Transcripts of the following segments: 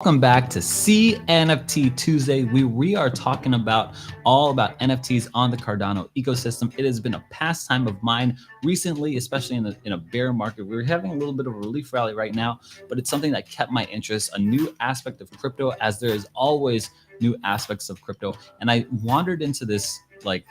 Welcome back to CNFT Tuesday. We are talking about all about NFTs on the Cardano ecosystem. It has been a pastime of mine recently, especially in a bear market. We're having a little bit of a relief rally right now, but it's something that kept my interest, a new aspect of crypto, as there is always new aspects of crypto. And I wandered into this I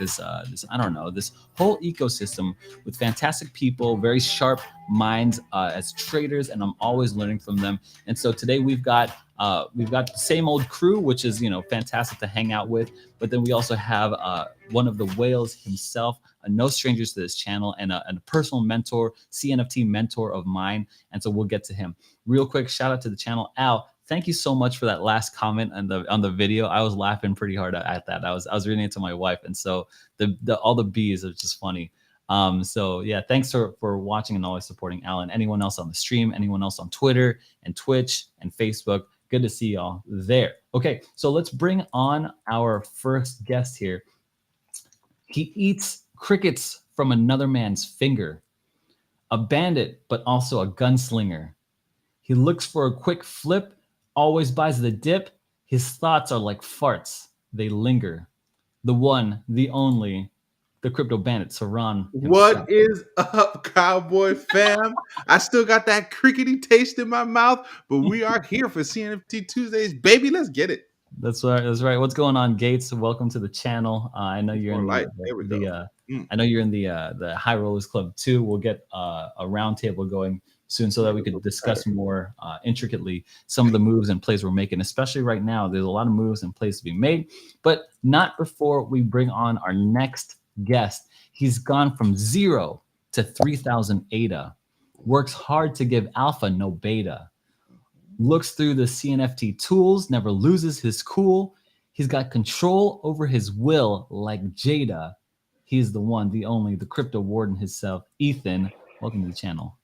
don't know, this whole ecosystem with fantastic people, very sharp minds as traders, and I'm always learning from them. And so today we've got the same old crew, which is fantastic to hang out with. But then we also have one of the whales himself, no strangers to this channel, and a personal mentor, CNFT mentor of mine. And so we'll get to him real quick. Shout out to the channel, Al. Thank you so much for that last comment on the video. I was laughing pretty hard at that. I was reading it to my wife, and so all the bees are just funny. So yeah, thanks for watching and always supporting Alan. Anyone else on the stream, anyone else on Twitter and Twitch and Facebook, good to see y'all there. Okay, so let's bring on our first guest here. He eats crickets from another man's finger. A bandit, but also a gunslinger. He looks for a quick flip, always buys the dip. His thoughts are like farts. They linger. The one, the only, the crypto bandit, Seron himself. What is up, Cowboy fam? I still got that crickety taste in my mouth, but we are here for CNFT Tuesdays, baby. Let's get it. That's right. That's right. What's going on, Gates? Welcome to the channel. I know you're in I know you're in the High Rollers Club too. We'll get a roundtable going soon so that we could discuss more intricately some of the moves and plays we're making, especially right now. There's a lot of moves and plays to be made, but not before we bring on our next guest. He's gone from 0 to 3,000 ADA, works hard to give alpha no beta, looks through the CNFT tools, never loses his cool. He's got control over his will like Jada. He's the one, the only, the crypto warden himself, Ethan. Welcome to the channel.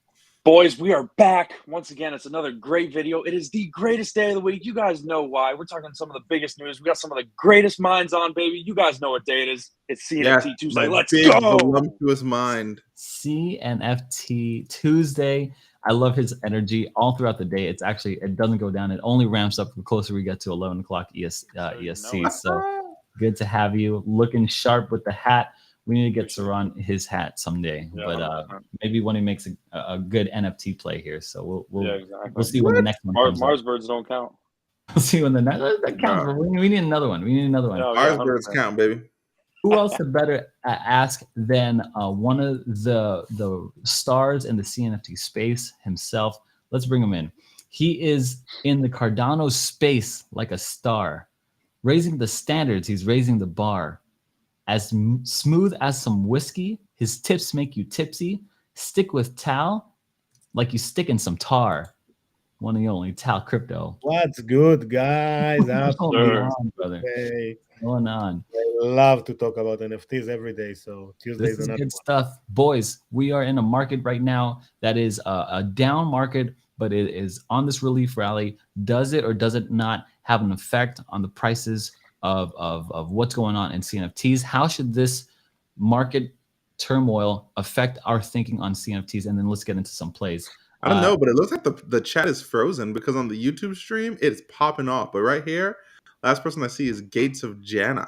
Boys, we are back once again. It's another great video. It is the greatest day of the week. You guys know why. We're talking some of the biggest news. We got some of the greatest minds on, baby. You guys know what day it is. It's CNFT Tuesday. Let's big, go. Voluptuous mind. CNFT Tuesday. I love his energy all throughout the day. It doesn't go down. It only ramps up the closer we get to 11 o'clock EST. So good to have you. Looking sharp with the hat. We need to get Seron his hat someday, but maybe when he makes a good NFT play here. So we'll see when the next one comes. Mars birds don't count. We'll see when the next that counts. No. We need another one. Mars birds count, baby. Who else to better ask than one of the stars in the CNFT space himself? Let's bring him in. He is in the Cardano space like a star, raising the standards. He's raising the bar. As smooth as some whiskey, his tips make you tipsy. Stick with TAL like you stick in some tar. One and only TAL Crypto. What's good, guys? What's going on, brother? Hey. What's going on? I love to talk about NFTs every day, so Tuesdays is good stuff. Boys, we are in a market right now that is a down market, but it is on this relief rally. Does it or does it not have an effect on the prices of what's going on in CNFTs? How should this market turmoil affect our thinking on CNFTs? And then let's get into some plays. I don't know, but it looks like the chat is frozen because on the YouTube stream, it's popping off. But right here, last person I see is Gates of Jana.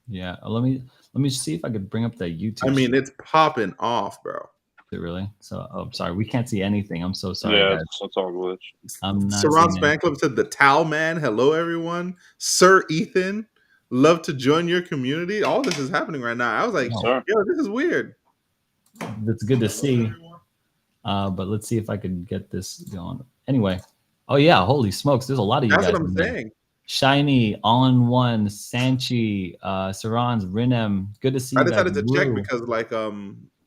Yeah, let me see if I could bring up the YouTube. I mean, it's popping off, bro. Is it really? So, I'm sorry, we can't see anything. I'm so sorry. Yeah, guys. that's all glitch. Seron's fan club said the TAL man. Hello, everyone. Sir Ethan, love to join your community. All this is happening right now. I was like, yo, this is weird. That's good to see. But let's see if I can get this going. Anyway, oh yeah, holy smokes, there's a lot of you guys. That's what I'm saying. Shiny, All-in-One, Sanchi, Seron's, Rinem. Good to see you. I decided to check because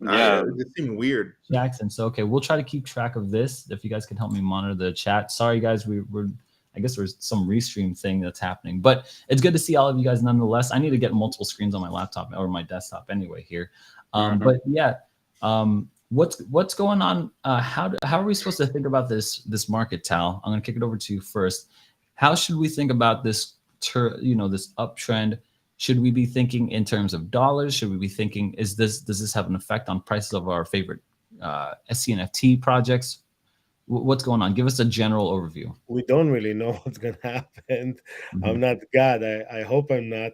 it seemed weird. Jackson. So okay, we'll try to keep track of this. If you guys can help me monitor the chat. Sorry guys, I guess there's some restream thing that's happening, but it's good to see all of you guys nonetheless. I need to get multiple screens on my laptop or my desktop anyway here. But yeah, what's going on? How are we supposed to think about this market, Tal? I'm gonna kick it over to you first. How should we think about this this uptrend? Should we be thinking in terms of dollars? Should we be thinking, does this have an effect on prices of our favorite CNFT projects? What's going on? Give us a general overview. We don't really know what's gonna happen. I'm not God. I hope I'm not.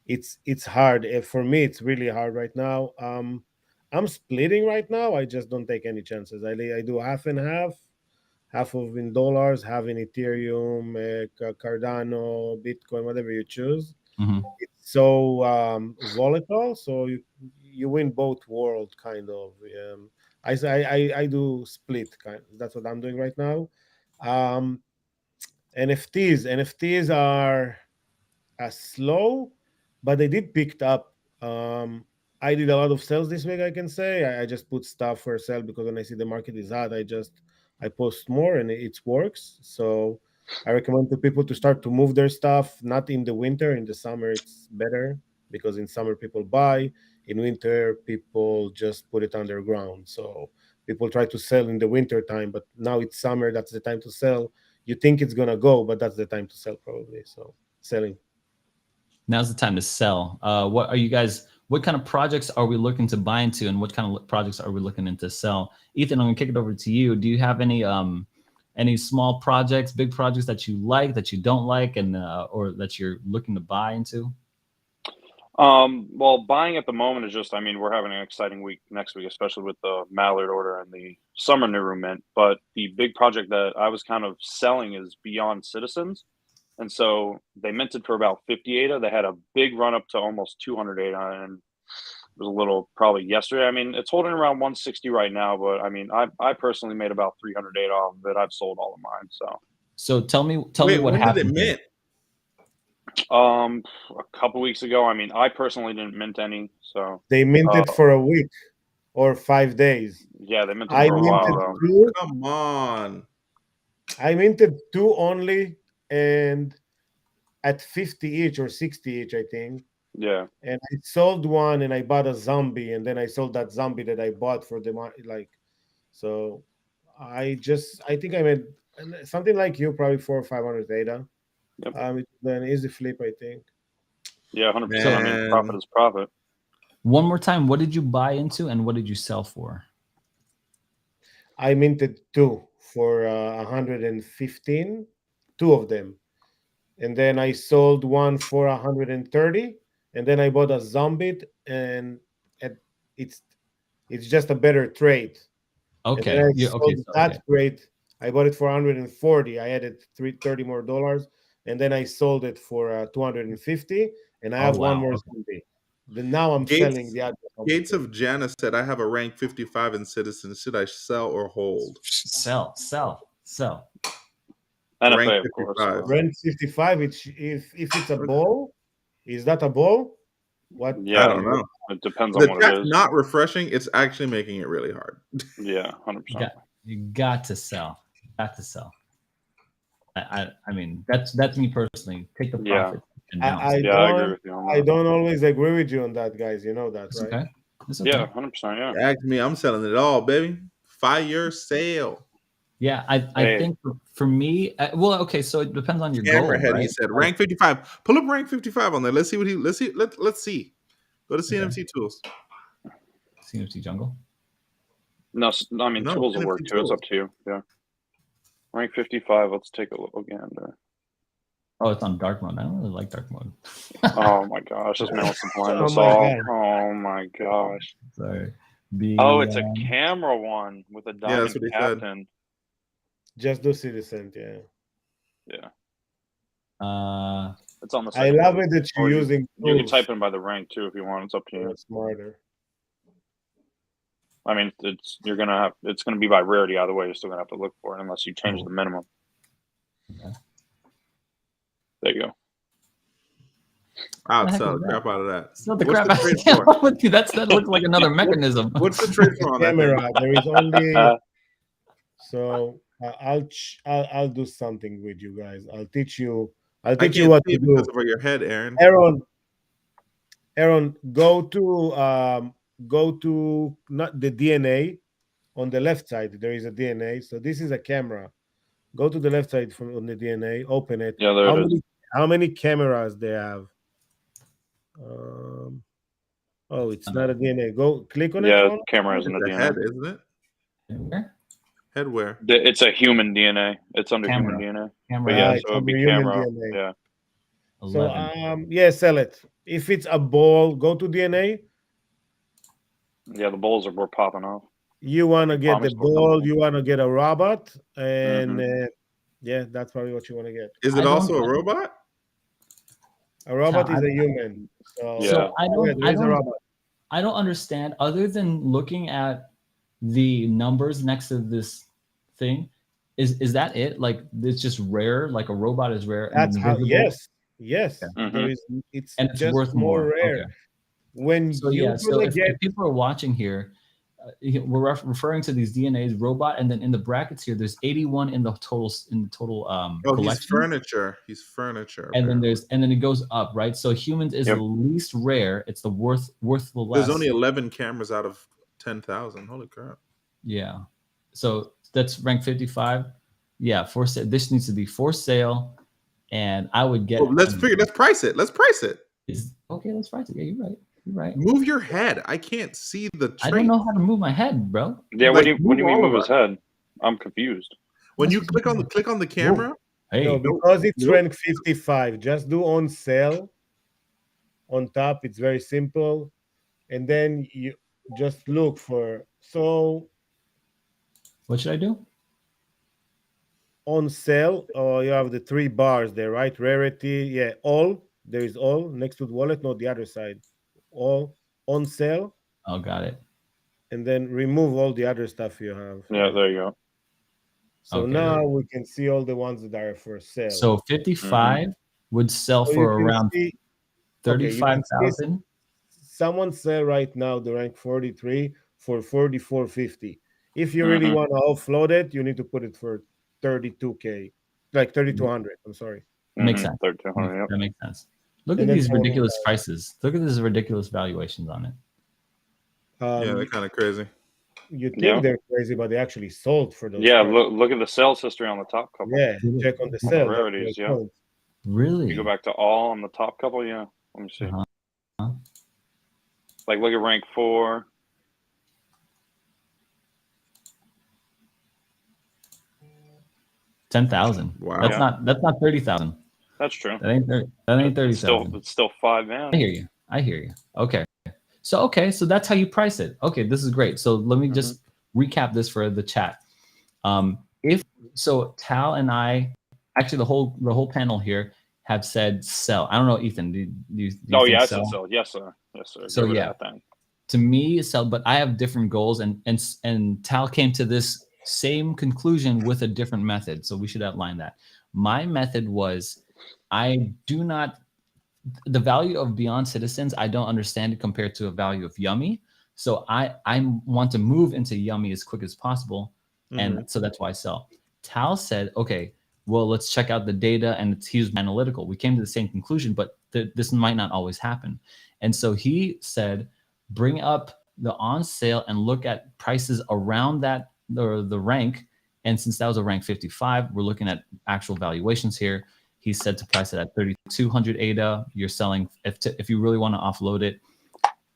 It's hard. For me, it's really hard right now. I'm splitting right now. I just don't take any chances. I do half and half of in dollars, half in Ethereum, Cardano, Bitcoin, whatever you choose. It's so volatile, so you win both world kind of. I do split kind. That's what I'm doing right now. Um, NFTs are slow, but they did picked up. I did a lot of sales this week. I can say I just put stuff for sale because when I see the market is hot, I post more and it works. So I recommend to people to start to move their stuff. Not in the winter. In the summer, it's better because in summer people buy. In winter, people just put it underground. So people try to sell in the winter time, but now it's summer. That's the time to sell. You think it's gonna go, but that's the time to sell probably. So selling. Now's the time to sell. What are you guys? What kind of projects are we looking to buy into, and what kind of projects are we looking into sell? Ethan, I'm gonna kick it over to you. Do you have any small projects, big projects that you like, that you don't like, and or that you're looking to buy into? Well, buying at the moment is just, I mean, we're having an exciting week next week, especially with the Mallard order and the summer new room mint. But the big project that I was kind of selling is Beyond Citizens. And so they minted for about 50 ADA. They had a big run up to almost 200 ADA, and it was a little probably yesterday. I mean, it's holding around 160 right now, but I mean, I personally made about 300 ADA off of it. I've sold all of mine. So tell me what when happened. Did it mint? A couple weeks ago. I mean, I personally didn't mint any, so they minted for a week or 5 days. Yeah, they minted I for a minted while. two. Come on. I minted two only, and at 50 each or 60 each, I think. Yeah. And I sold one, and I bought a zombie, and then I sold that zombie that I bought for the like. So I think I made something like you, probably 400 or 500 data. Yep. It's an easy flip, I think. Yeah, 100%. I mean, profit is profit. One more time, what did you buy into and what did you sell for? I minted two for 115, two of them. And then I sold one for 130, and then I bought a zombie, and it's just a better trade. Okay. And then I sold that trade. I bought it for 140. I added $30 more, and then I sold it for 250, and I have one more zombie. Then now I'm selling the other. Gates of Jana said, "I have a rank 55 in Citizens. Should I sell or hold?" Sell. NFA, of course. Rank 55. If it's a ball, is that a ball? What? Yeah, I don't know. It depends on what it is. Not refreshing. It's actually making it really hard. Yeah, 100%. You got to sell. I mean, that's me personally. Take the profit. Yeah. I agree with you on that. I don't always agree with you on that, guys. You know that, it's right? Okay. It's okay. Yeah, 100%. Yeah. Ask me, I'm selling it all, baby. Fire sale. Yeah, I think for me, well, okay, so it depends on your goal. Hammerhead, right? he said rank 55. Pull up rank 55 on there. Let's see what let's see. Go to CNFT tools. CNFT jungle. No, I mean tools will work too. It's up to you. Yeah. Rank 55. Let's take a look again. Oh, it's on dark mode. I don't really like dark mode. Oh my gosh, this man wants to blind us all. Oh my gosh. Sorry. It's a camera one with a diamond captain. Said. Just do Citizen, yeah. Yeah. It's on the side. I love it that you're using You can type in by the rank too if you want. It's up to you. That's smarter. I mean, it's gonna be by rarity either way. You're still gonna have to look for it unless you change the minimum. Okay. There you go. I'll sell the crap out of that. Sell the crap out of that. That looks like another mechanism. What's the trade for on that camera? There is only so I'll do something with you guys. I'll teach you what to do. Because over your head, Aaron. Aaron, go to not the DNA on the left side. There is a DNA. So this is a camera. Go to the left side on the DNA. Open it. Yeah, there it is. How many cameras they have? It's not a DNA. Go click on it. Yeah, camera isn't a DNA, head, isn't it? Headwear. It's a human DNA. It's under Camera. human DNA. Camera. But yeah, It's so it'd be under human camera. DNA. Yeah. 11. So yeah, sell it. If it's a ball, go to DNA. Yeah, the balls are more popping off. You want to get the Promise we'll ball. come. You want to get a robot, and yeah, that's probably what you want to get. Is it also a robot? A robot is a human. So, Yeah. I don't understand, other than looking at the numbers next to this thing. Is that it? Like, it's just rare, like a robot is rare. That's and how. invisible? Yes. There is. It's And it's just worth more rare. Okay. When So you yeah, so if get, people are watching here, we're referring to these DNAs robot, and then in the brackets here, there's 81 in the total collection. He's furniture. He's furniture. And then it goes up, right? So humans is the least rare. It's the worth the less. There's only 11 cameras out of 10,000. Holy crap! Yeah, so that's rank 55. Yeah, for sale. This needs to be for sale, and I would get. Well, let's price it. Let's price it. Okay, let's price it. Yeah, you're right. You're right. Move your head. I can't see the trait. I don't know how to move my head, bro. Yeah, what do you mean move his head? I'm confused. When you click on the camera. Hey, no, because it's rank 55. Just do on sale. On top, it's very simple, and then you just look for. So, what should I do? On sale, you have the 3 bars there, right? Rarity, yeah, all. There is all next to the wallet, not the other side. All on sale. Oh, got it. And then remove all the other stuff you have. Yeah, there you go. So now we can see all the ones that are for sale. So 55 would sell for around 35,000. Someone sell right now the rank 43 for 44.50. If you really want to offload it, you need to put it for 32K, like 3,200. I'm sorry. Makes sense. 3,200. That makes sense. Look at these ridiculous prices. Look at these ridiculous valuations on it. Yeah, they're kind of crazy. You think they're crazy, but they actually sold for those. Yeah, look at the sales history on the top couple. Yeah, check on the sales. Rarities, yeah. Really? You go back to all on the top couple, yeah. Let me see. Like, look at rank 4. $10,000. Wow. That's not 30,000. That's true. That ain't 30,000. It's still 5 man. I hear you. Okay. So that's how you price it. Okay, this is great. So let me just recap this for the chat. Tal and I, actually the whole panel here have said sell. I don't know, Ethan. Do you I said sell. Yes, sir. So yeah, to me sell, but I have different goals, and Tal came to this same conclusion with a different method. So we should outline that. My method was, the value of Beyond Citizens, I don't understand it compared to a value of Yummy. So I want to move into Yummy as quick as possible. And so that's why I sell. Tal said, okay, well, let's check out the data, and he was analytical. We came to the same conclusion, but this might not always happen. And so he said, bring up the on sale and look at prices around that, the rank. And since that was a rank 55, we're looking at actual valuations here. He said to price it at 3,200 ADA. You're selling, if you really want to offload it,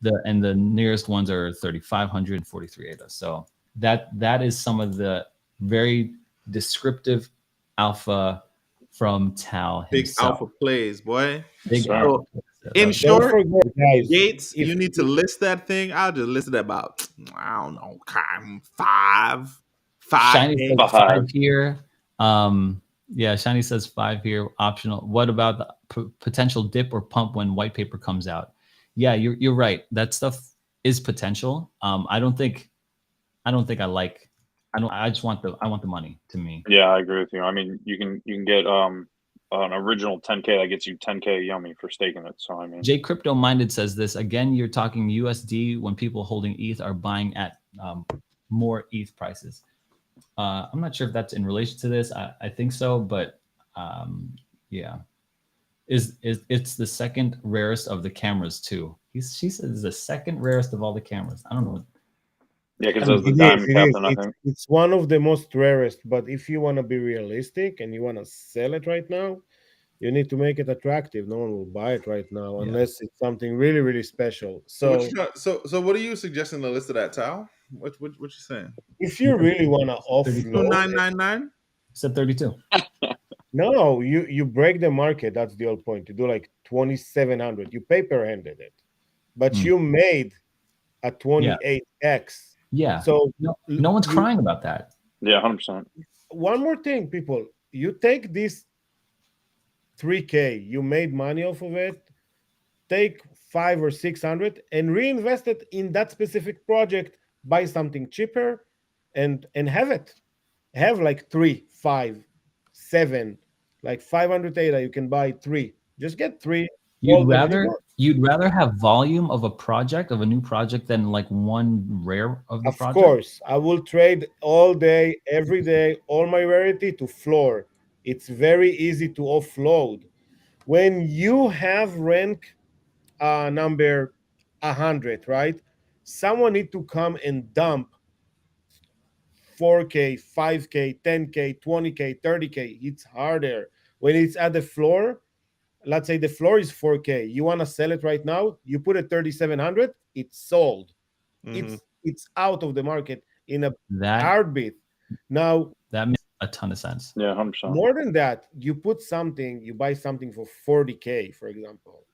the nearest ones are 3,543 ADA. So that is some of the very descriptive alpha from Tal himself. Big alpha plays, boy. Big alpha. In short, Gates, you need to list that thing. I'll just list it about, I don't know, 5. Shiny says 5 here. Yeah, Shiny says 5 here, optional. What about the potential dip or pump when white paper comes out? Yeah, you're right. That stuff is potential. I just want the money, to me. Yeah, I agree with you. I mean, you can get an original 10K that gets you 10K Yummy for staking it. So I mean, J Crypto Minded says this again. You're talking USD when people holding ETH are buying at more ETH prices. I'm not sure if that's in relation to this. I think so, but yeah, it's the second rarest of the cameras too. She says it's the second rarest of all the cameras. I don't know. Yeah, because the diamond captain, I think it's one of the most rarest. But if you want to be realistic and you want to sell it right now, You need to make it attractive. No one will buy it right now unless it's something really, really special. So, so what are you suggesting the list of that, Tal? What you saying? if you really want to offload, 2999. Said 32. no, you break the market. That's the whole point. You do like 2,700. You paper-handed it, but you made a 28x. Yeah. So no one's crying about that. Yeah, 100%. One more thing, people. You take this 3K, you made money off of it, take 500 or 600 and reinvest it in that specific project, buy something cheaper and have it. Have like 3, 5, 7, like 500 ADA, you can buy 3. Just get 3. You'd rather have volume of a new project than like one rare of the project? Of course, I will trade all day, every day, all my rarity to floor. It's very easy to offload. When you have rank number 100, right? Someone need to come and dump 4K, 5K, 10K, 20K, 30K. It's harder. When it's at the floor, let's say the floor is 4K. You want to sell it right now, you put it 3,700, it's sold. It's out of the market in a heartbeat. Now, that makes a ton of sense. Yeah, 100%. More than that, you buy something for 40K, for example.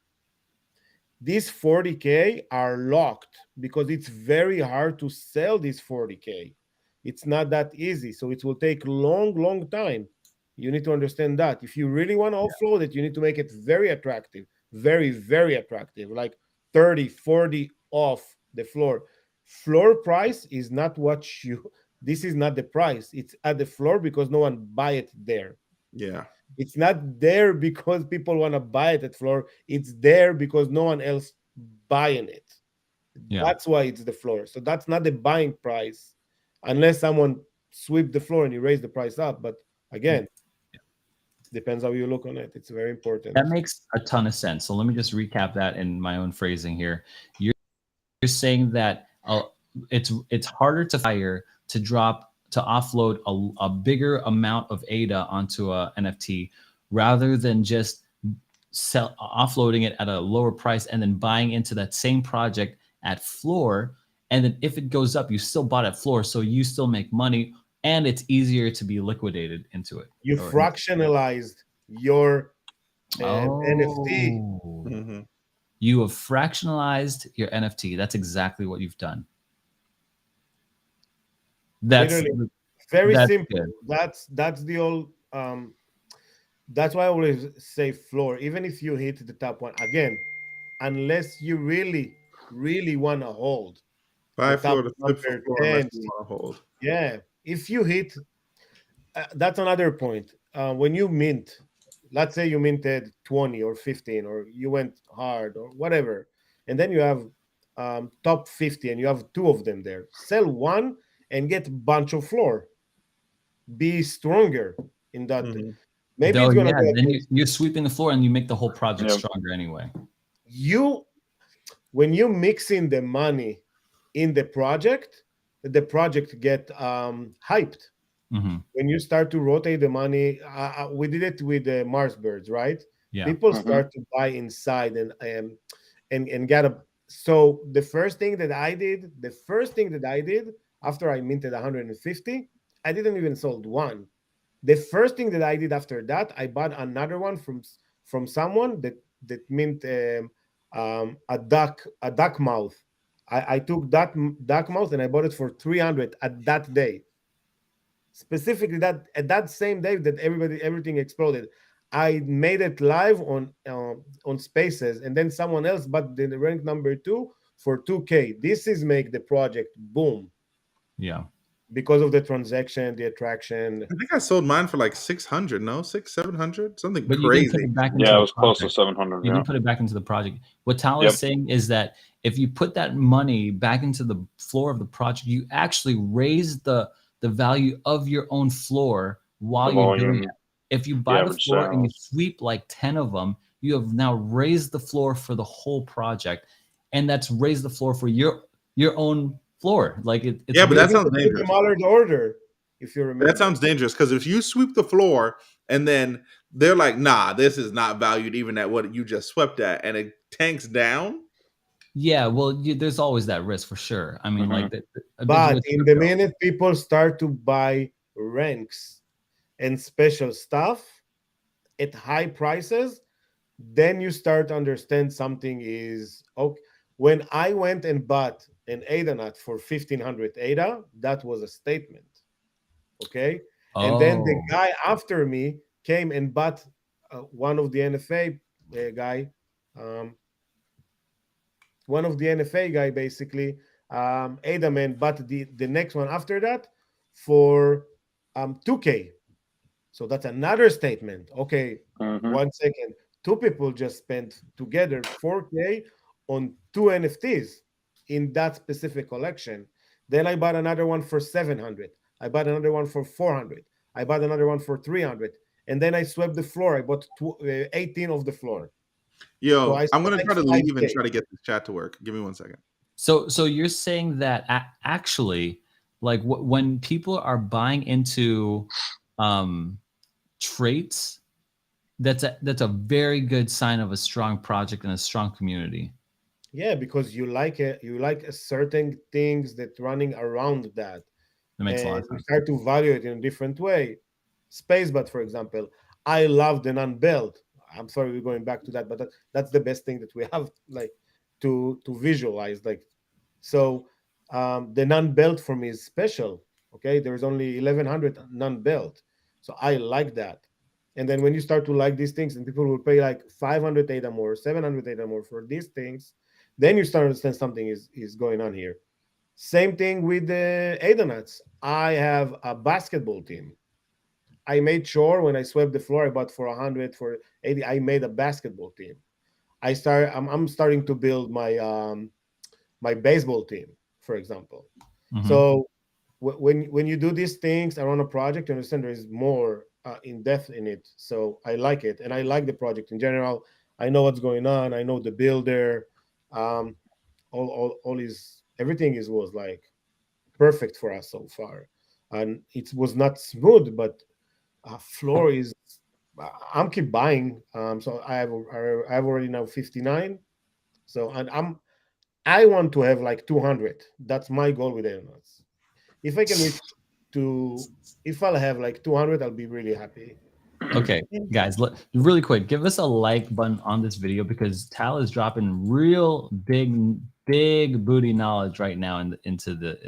These 40K are locked because it's very hard to sell this 40K. It's not that easy. So it will take long time. You need to understand that. If you really want to offload it, you need to make it very attractive. Very, very attractive. Like 30, 40 off the floor. Floor price is not this is not the price. It's at the floor because no one buy it there. Yeah. It's not there because people want to buy it at floor. It's there because no one else buying it. Yeah. That's why it's the floor. So that's not the buying price unless someone sweep the floor and you raise the price up. But again, depends how you look on it. It's very important. That makes a ton of sense. So let me just recap that in my own phrasing here. You're saying that it's harder to fire to offload a bigger amount of ADA onto a NFT rather than just offloading it at a lower price and then buying into that same project at floor. And then if it goes up, you still bought at floor, so you still make money and it's easier to be liquidated into it. You fractionalized your NFT. You have fractionalized your NFT. That's exactly what you've done. That's literally very simple. Good. That's the old that's why I always say floor. Even if you hit the top one again, unless you really want to hold, buy floor to flip for floor unless you want to hold. Yeah, if you hit, that's another point. When you mint, let's say you minted 20 or 15, or you went hard or whatever, and then you have top 50 and you have 2 of them there. Sell one and get a bunch of floor. Be stronger in that. Maybe it's gonna be then you're sweeping the floor and you make the whole project stronger anyway. When you mix in the money in the project get hyped. When you start to rotate the money, we did it with the Mars birds, right? Yeah. People start to buy inside and get a. So the first thing that I did after I minted 150, I didn't even sold one. The first thing that I did after that, I bought another one from someone that mint a duck mouth. I took that duck mouth and I bought it for 300 at that day. Specifically that at that same day that everything exploded. I made it live on Spaces, and then someone else bought the rank number 2 for 2K. This is make the project boom. Yeah. Because of the transaction, the attraction. I think I sold mine for like 600, no? 700, something crazy. It was close to 700. You didn't put it back into the project. What Tal is saying is that if you put that money back into the floor of the project, you actually raise the value of your own floor while you're doing it. If you buy the floor and you sweep like 10 of them, you have now raised the floor for the whole project, and that's raised the floor for your own floor. Like it's but that sounds dangerous. Order, if you remember. That sounds dangerous because if you sweep the floor and then they're like, nah, this is not valued even at what you just swept at, and it tanks down. Yeah, well, there's always that risk for sure. I mean, like, but in the minute people start to buy ranks and special stuff at high prices, then you start to understand something is okay. When I went and bought an ADA nut for 1500 ADA, that was a statement. Okay. And then the guy after me came and bought one of the NFA guy, one of the NFA guy basically, ADA man, but the next one after that for 2K. So that's another statement. Okay, 1 second. Two people just spent together 4K on 2 NFTs in that specific collection. Then I bought another one for 700. I bought another one for 400. I bought another one for 300. And then I swept the floor. I bought 18 of the floor. Yo, so I'm going to try to leave and try to get this chat to work. Give me 1 second. So you're saying that actually, like when people are buying into traits, that's a very good sign of a strong project and a strong community. Yeah, because you like it, you like certain things that running around that. That makes a lot of sense. You start to value it in a different way. Spacebot, for example, I love the non-belt. I'm sorry we're going back to that, but that's the best thing that we have, like, to visualize. Like, so the non-belt for me is special. Okay, there's only 1100 non-belt, so I like that. And then when you start to like these things, and people will pay like 500 ADA more, 700 ADA more for these things, then you start to understand something is going on here. Same thing with the ADA nuts. I have a basketball team. I made sure when I swept the floor, I bought for 100, for 80. I made a basketball team. I'm starting to build my my baseball team, for example. So when you do these things around a project, you understand there is more in depth in it. So I like it, and I like the project in general. I know what's going on. I know the builder. All is everything was like perfect for us so far, and it was not smooth, but floor is. I'm keep buying. So I have already now 59. So and I want to have like 200. That's my goal with Aeronauts. If I can reach if I'll have like 200, I'll be really happy. Okay, guys, really quick, give us a like button on this video because Tal is dropping real big booty knowledge right now into this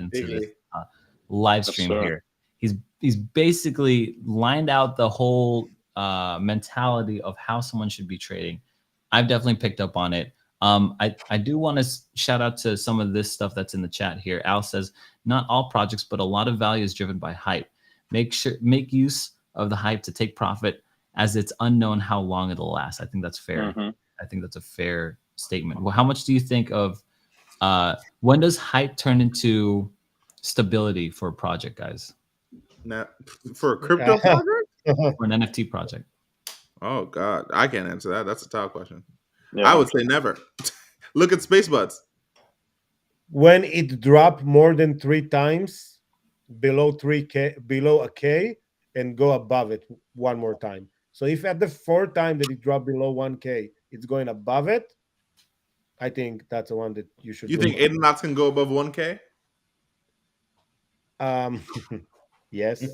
live stream here. He's basically lined out the whole mentality of how someone should be trading. I've definitely picked up on it. I do want to shout out to some of this stuff that's in the chat here. Al says, not all projects, but a lot of value is driven by hype. Make use of the hype to take profit, as it's unknown how long it'll last. I think that's fair. I think that's a fair statement. Well, how much do you think of when does hype turn into stability for a project, guys? Now, for a crypto project? For an NFT project? Oh God, I can't answer that. That's a tough question. Yeah. I would say never. Look at Spacebots. When it dropped more than 3 times below 3K, below a K, and go above it one more time. So if at the 4th time that it dropped below 1K, it's going above it, I think that's the one that you should. You think Aeronauts can go above 1K? Yes.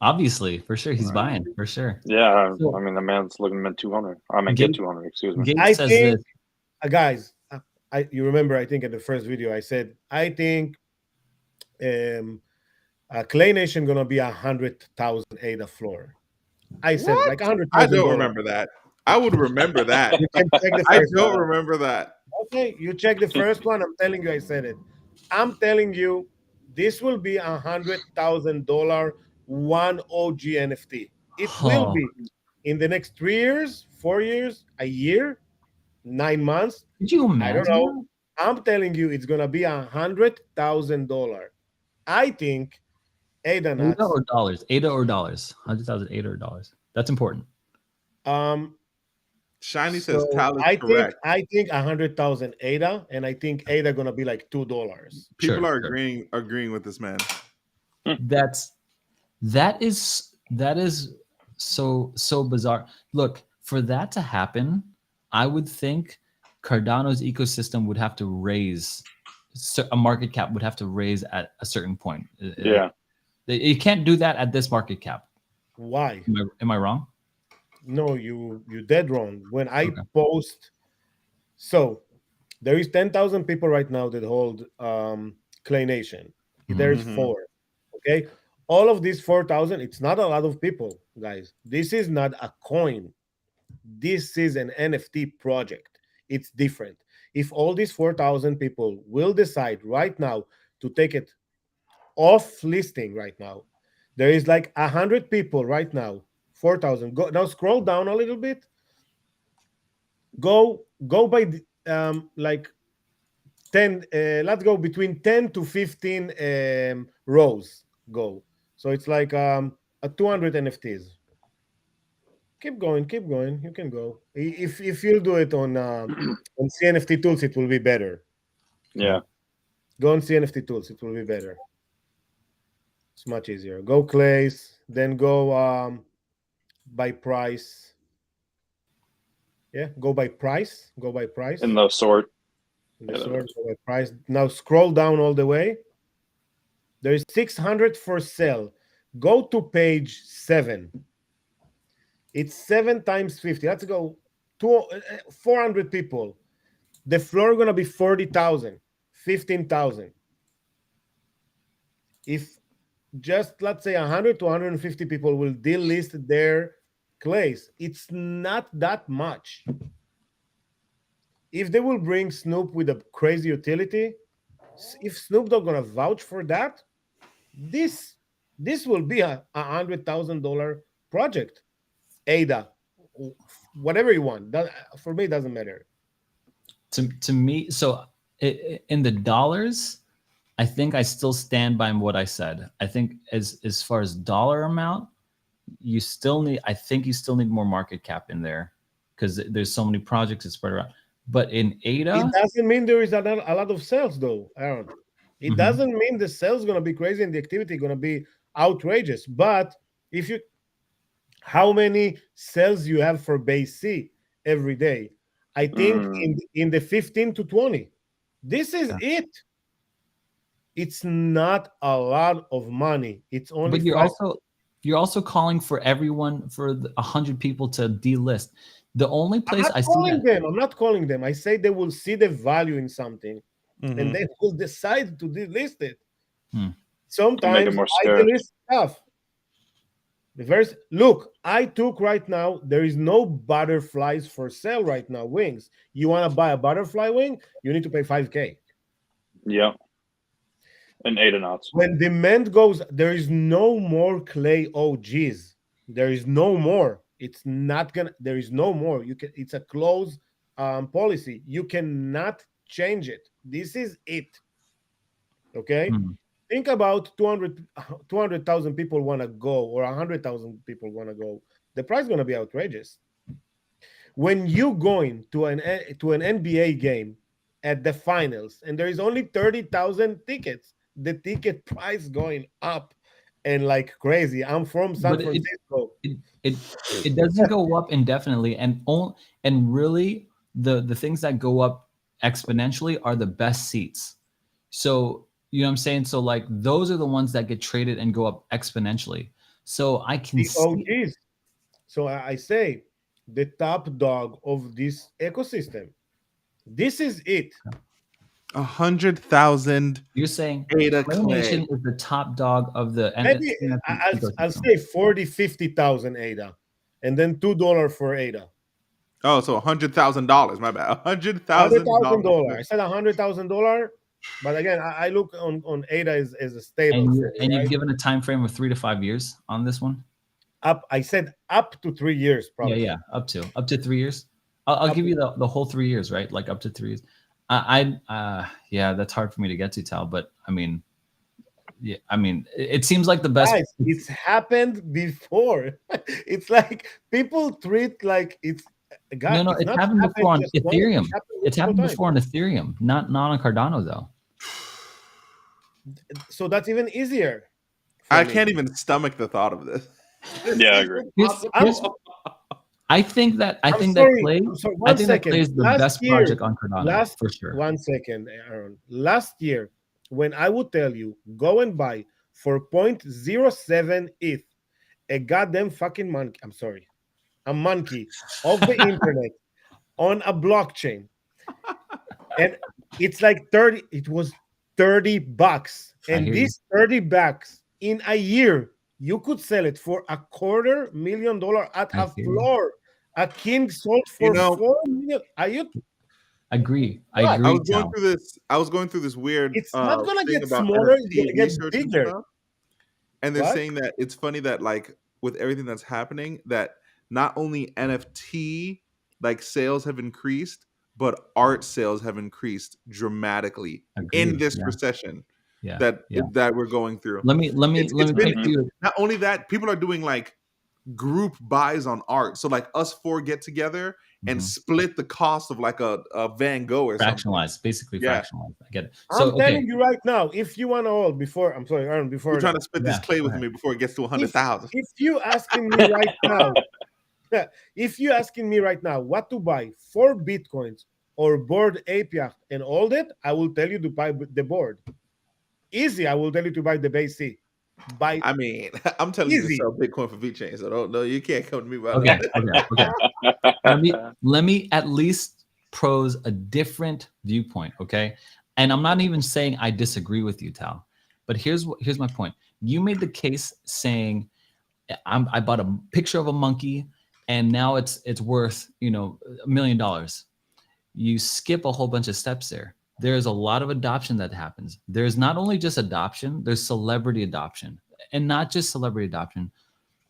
Obviously, for sure, he's buying for sure. Yeah, so, I mean the man's looking at 200. I mean, get 200. Excuse me. I think, guys, you remember? I think in the first video I said I think Clay Nation gonna be 100,000 ADA floor. I said what? Like 100,000. I don't remember that. I would remember that. You can check the I first don't one. remember that. Okay, you check the first one. I'm telling you, I said it. I'm telling you, this will be $100,000 one OG NFT. It will be in the next 3 years, 4 years, a year, 9 months. Did you imagine? I don't know. I'm telling you, it's gonna be $100,000. I think ADA nuts. ADA or dollars. 100,000 ADA or dollars. That's important. Shiny says Tal is correct. I think 100,000 ADA, and I think ADA gonna be like $2. People are agreeing with this man. That is so bizarre. Look, for that to happen, I would think Cardano's ecosystem would have to raise, a market cap would have to raise at a certain point. Yeah. You can't do that at this market cap. Why? Am I wrong? No, you dead wrong. When I post, so there is 10,000 people right now that hold Clay Nation. There's 4. Okay, all of these 4,000. It's not a lot of people, guys. This is not a coin. This is an NFT project. It's different. If all these 4,000 people will decide right now to take it off listing right now, there is like 100 people right now. 4,000. Go now. Scroll down a little bit. Go by like 10. Let's go between 10 to 15 rows. Go. So it's like a 200 NFTs. Keep going. You can go. If you do it on CNFT tools, it will be better. Yeah. Go on CNFT tools. It will be better. It's much easier. Go Clays, then go by price. Yeah, go by price. Go by price. In the sort. In the sort, go by price. Now scroll down all the way. There's 600 for sale. Go to page 7. It's 7 times 50. Let's go. 400 people. The floor gonna be 40,000, 15,000. If just let's say 100 to 150 people will delist their clays, it's not that much. If they will bring Snoop with a crazy utility, if Snoop Dogg gonna vouch for that, this will be a $100,000 project. ADA, whatever you want. That, for me, it doesn't matter. To me, so in the dollars, I think I still stand by what I said. I think as far as dollar amount, you still need. I think you still need more market cap in there because there's so many projects that spread around. But in ADA, it doesn't mean there is a lot of sales, though, Aaron. It doesn't mean the sales going to be crazy and the activity going to be outrageous. But if you, how many sales you have for base C every day? I think in the 15 to 20. This is it. It's not a lot of money. It's only. But you're also calling for everyone, for 100 people to delist. The only place I see that, I'm not calling them. I say they will see the value in something, and they will decide to delist it. Sometimes I delist stuff. Look, I took right now. There is no butterflies for sale right now. Wings. You want to buy a butterfly wing? You need to pay $5,000. Yeah. And ADA knots. When demand goes, there is no more clay OGs. There is no more. It's not gonna. There is no more. You can. It's a closed policy. You cannot change it. This is it. Okay. Think about 200,000 people want to go, or 100,000 people want to go. The price is going to be outrageous. When you going to an NBA game at the finals and there is only 30,000 tickets, the ticket price going up and like crazy. I'm from San Francisco. It doesn't go up indefinitely, and really the things that go up exponentially are the best seats. So you know what I'm saying? So like those are the ones that get traded and go up exponentially. So I can see. OGs. So I say the top dog of this ecosystem. This is it. 100,000. You're saying ADA Nation is the top dog of the. Maybe I'll say 50,000 ADA, and then $2 for ADA. Oh, so $100,000. My bad. $100,000. I said $100,000. But again, I look on ADA as a stable. And you've given a time frame of 3 to 5 years on this one. I said up to 3 years, probably. Yeah, up to 3 years. I'll give you the whole 3 years, right? Like up to 3 years. Yeah, that's hard for me to get to, Tal. But I mean, it seems like the best. Guys, it's happened before. It's like people treat like it's. God, no, it's happened before on Ethereum. It's happened before on Ethereum, not on Cardano though. So that's even easier. I can't even stomach the thought of this. Yeah, I agree. I think that One second. plays the best project on Cardano for sure. 1 second, Aaron. Last year, when I would tell you go and buy for 0.07 ETH a goddamn fucking monkey. I'm sorry, a monkey of the internet on a blockchain, and it's like 30. It was $30, and this $30 in a year you could sell it for $250,000 at a floor. A king sold for 4 million. Are you? Agree. I was going through this. I was going through this weird. It's not gonna get about smaller. NFT It's gonna get bigger. And they're saying that it's funny that like with everything that's happening, that not only NFT like sales have increased, but art sales have increased dramatically in this recession that we're going through. Let me take you. Not only that, people are doing like group buys on art. So like us four get together and split the cost of like a Van Gogh or fractionalized, something. Basically fractionalized. I get it. So, I'm telling you right now, if you want to all before, I'm sorry, Aaron, before you're trying to split this clay with me before it gets to 100,000. If you asking me right now, if you asking me right now what to buy, 4 Bitcoins or Bored Ape Yacht and all that, I will tell you to buy the board. Easy, I will tell you to buy the base C. I mean, I'm telling you to sell Bitcoin for VeChain, so don't know. You can't come to me about that. Okay. Let me at least pose a different viewpoint, okay? And I'm not even saying I disagree with you, Tal, but here's my point. You made the case saying I bought a picture of a monkey and now it's worth $1 million. You skip a whole bunch of steps there. There's a lot of adoption that happens. There's not only just adoption, there's celebrity adoption, and not just celebrity adoption,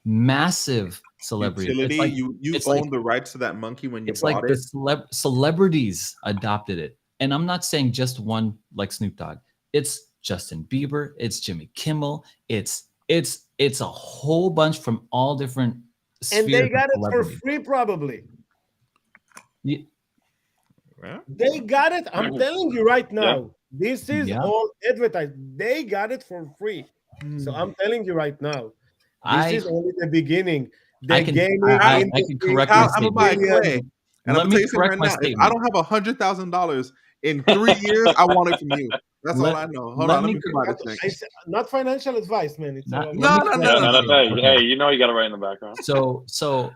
massive celebrity. Utility, like, you own the rights to that monkey when you bought it. It's like the celebrities adopted it. And I'm not saying just one like Snoop Dogg. It's Justin Bieber, it's Jimmy Kimmel, it's a whole bunch from all different spheres. And they got it for free probably. Yeah. They got it. I'm telling you right now. This is all advertised. They got it for free. So I'm telling you right now. This is only the beginning. I can correct my statement. And I'm going to tell you right now, if I don't have $100,000 in 3 years, I want it from you. That's all I know. Hold on, let me correct this thing. Not financial advice, man. It's no. Hey, you know you got to write in the background. So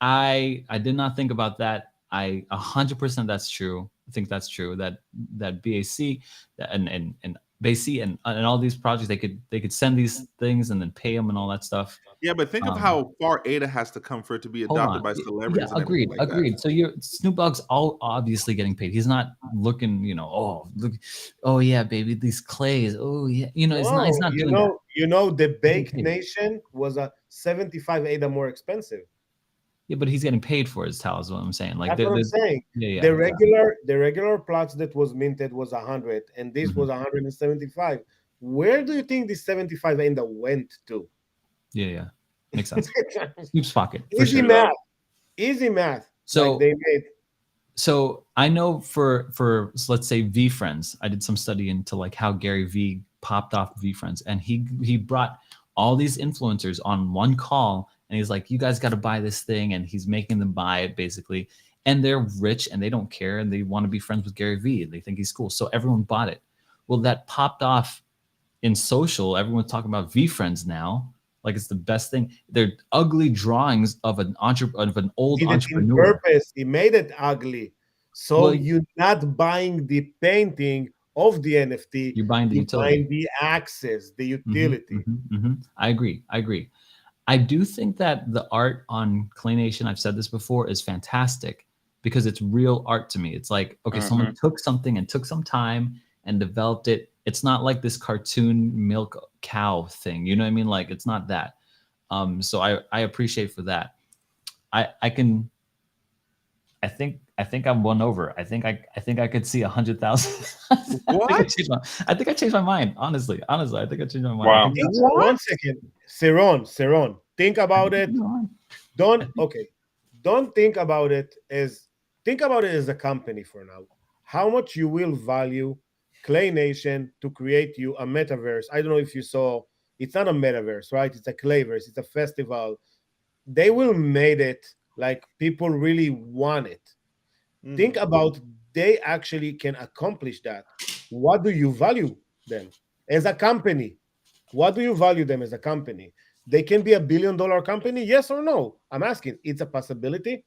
I did not think about that. I 100% that's true. I think that's true. That BAC and BAC and all these projects, they could send these things and then pay them and all that stuff. Yeah, but think of how far ADA has to come for it to be adopted by celebrities. Yeah, agreed. That. So Snoop Dogg's all obviously getting paid. He's not looking, oh yeah, baby, these clays. Oh yeah, he's not doing that. The Baked Nation was a 75 ADA more expensive. Yeah, but he's getting paid for his towels. Is what I'm saying. Like that's what I'm saying. Yeah, the regular plots that was minted was 100, and this was 175. Where do you think this 75 ADA went to? Yeah, makes sense. Snoop's pocket. Easy math. So like they made. So I know for let's say VeeFriends, I did some study into like how Gary Vee popped off VeeFriends, and he brought all these influencers on one call, and he's like, you guys got to buy this thing, and he's making them buy it basically, and they're rich and they don't care and they want to be friends with Gary Vee and they think he's cool, so everyone bought it. Well, that popped off in social. Everyone's talking about VeeFriends now. Like it's the best thing. They're ugly drawings of an old entrepreneur. Purpose. He made it ugly, so you're not buying the painting of the NFT. You're buying the utility. Buying the access, the utility. I agree. I do think that the art on Clay Nation, I've said this before, is fantastic because it's real art to me. It's like, okay, someone took something and took some time and developed it. It's not like this cartoon milk cow thing. You know what I mean? Like it's not that. So I appreciate for that. I think I'm won over. I think I could see 100,000. What? I think I changed my mind. Honestly, I think I changed my mind. Wow. 1 second, Seron. Think about it. Don't think about it as a company for now. How much you will value Clay Nation to create you a metaverse. I don't know if you saw It's not a metaverse, right? It's a clayverse. It's a festival. They will made it like people really want it. Think about they actually can accomplish that. What do you value them as a company? What do you value them as a company? They can be $1 billion company, yes or no? I'm asking. It's a possibility.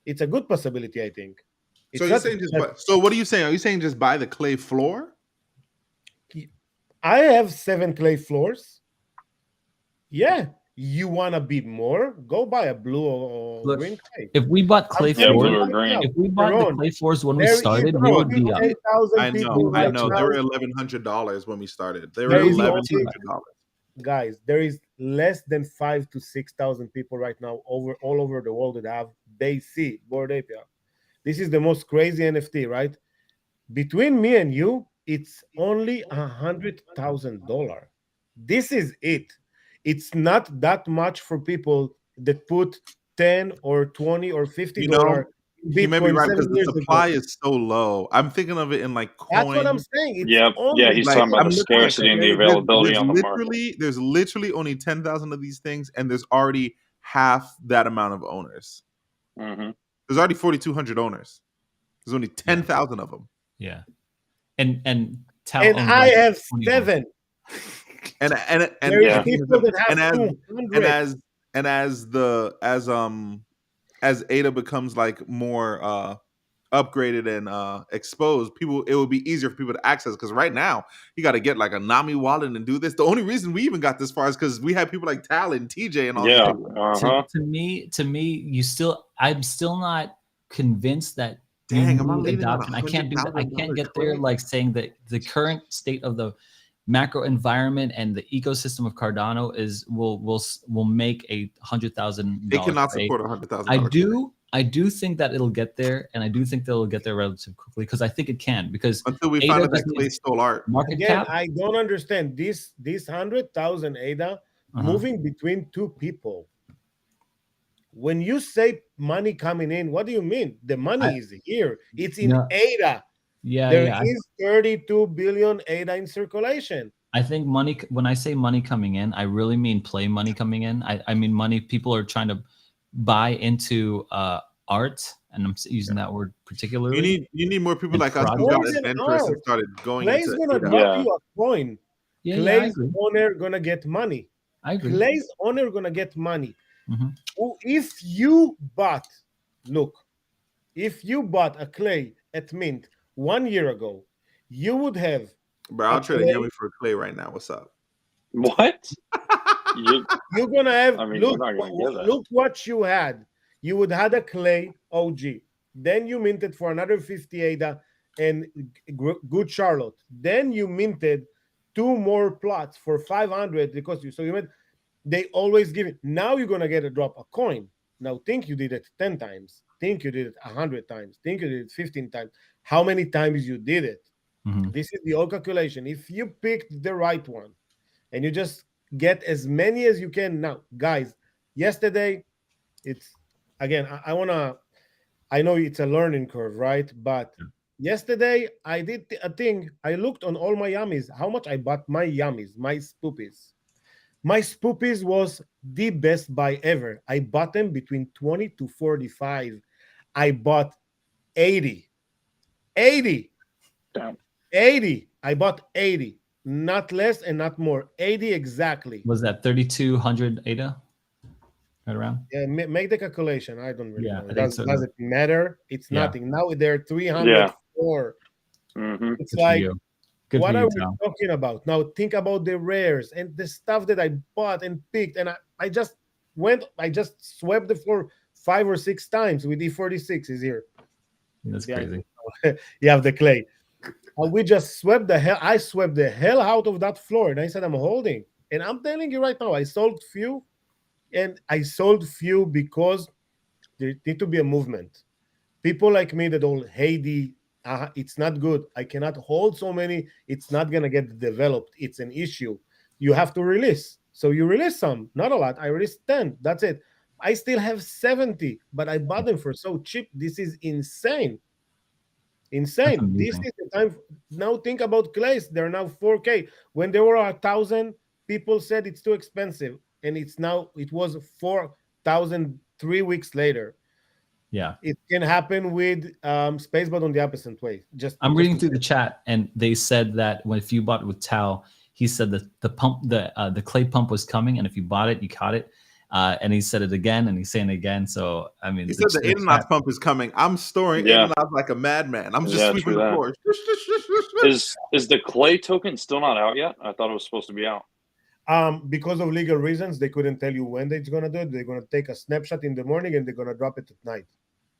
It's a good possibility, I think. So It's you're not. saying so what are you saying? Are you saying just buy the clay floor? I have 7 clay floors. Yeah, you want to bid more? Go buy a blue or Look, green clay. if we bought clay Yeah, floors, blue or green. if we bought the Seron, clay floors when we there is started, we bro, would be up. 58,000 I people know. right They now. were $1,100 when we started. They were There is $1,100. guys, there is less than 5 to 6,000 people right now all over the world that have BASE, Board API. This is the most crazy NFT, right? Between me and you, it's only $100,000. This is it. It's not that much for people that put 10 or 20 or You know, $50 in he may be Bitcoin right because 7 the years ago. supply is so low. I'm thinking of it in like That's what I'm coins. saying. It's Yep. Yeah, only he's Like talking about I'm the looking at scarcity and the availability on the market. there's literally only 10,000 of these things, and there's already half that amount of owners. Mm-hmm. There's already 4,200 owners. There's only 10,000 of them. Yeah, and TAL and owns I like have 21. 7. And There is Yeah. people that have and as 200. and as ADA becomes like more upgraded and exposed, people it will be easier for people to access because right now you got to get like a Nami wallet and do this. The only reason we even got this far is because we had people like Tal and TJ and all these Yeah. people. To me, I'm still not convinced that Dang, am I new leaving on adoption. I can't do that. I can't $100,000 get there trade? like saying that the current state of the macro environment and the ecosystem of Cardano will make $100,000. It cannot trade. support $100,000. I do think that it'll get there, and I do think they'll get there relatively quickly because I think it can. Because Until we ADA find out that doesn't Clay need stole art. market Again, cap. I don't understand this 100,000 ADA moving between 2 people. When you say money coming in, what do you mean? The money is here. It's in ADA. Yeah, There is 32 billion ADA in circulation. I think money. When I say money coming in, I really mean play money coming in. I mean money. People are trying to buy into art, and I'm using that word particularly. You need more people like us fraud. who got Coins and adventurous and art. started going Clay's into gonna ADA. drop you a coin. Yeah, Clay's owner gonna get money. I agree. Clay's owner gonna get money. Mhm. If you bought, if you bought a Clay at Mint 1 year ago, you would have. Bro, I'll trade a yummy for a Clay right now. What's up? What? You're gonna have. I mean, look, we're not gonna get that. look what you had. You would had a Clay OG. Then you minted for another 50 ADA and good Charlotte. Then you minted 2 more plots for 500 because you meant they always give it. Now you're gonna get a drop a coin. Now think you did it 10 times. Think you did it 100 times. Think you did it 15 times. How many times you did it? Mm-hmm. This is the old calculation. If you picked the right one and you just get as many as you can now, guys, yesterday, it's again, I know it's a learning curve, right? But yesterday I did a thing. I looked on all my yummies, how much I bought my yummies, my spoopies. My spoopies was the best buy ever. I bought them between 20 to 45. I bought 80. 80. Damn. 80. I bought 80. Not less and not more. 80 exactly. Was that 3,200 ADA? Right around? Yeah, make the calculation. I don't really know. So. Does it matter? It's nothing. Now they're 304. Mm-hmm. It's like, what are we Tal. talking about? Now think about the rares and the stuff that I bought and picked. And I just swept the floor 5 or 6 times with E46 is here. That's crazy. You have the Clay. We just swept the hell. I swept the hell out of that floor. And I said, I'm holding. And I'm telling you right now, I sold few. And I sold few because there need to be a movement. People like me that all, hey, it's not good. I cannot hold so many. It's not going to get developed. It's an issue. You have to release. So you release some, not a lot. I released 10. That's it. I still have 70, but I bought them for so cheap. This is insane. Insane. This is the time. Now think about Clays. They're now 4K. When they were 1,000, people said it's too expensive, and it was 4,000 3 weeks later. Yeah. It can happen with space, but on the opposite way. I'm reading through the chat, and they said that if you bought it with TAL, he said that the clay pump was coming, and if you bought it, you caught it. And he said it again, and he's saying it again. So I mean, he said the Aeronauts pump is coming. I'm storing Aeronauts like a madman. I'm just sweeping the floor. Is the clay token still not out yet? I thought it was supposed to be out. Because of legal reasons, they couldn't tell you when they're gonna do it. They're gonna take a snapshot in the morning, and they're gonna drop it at night.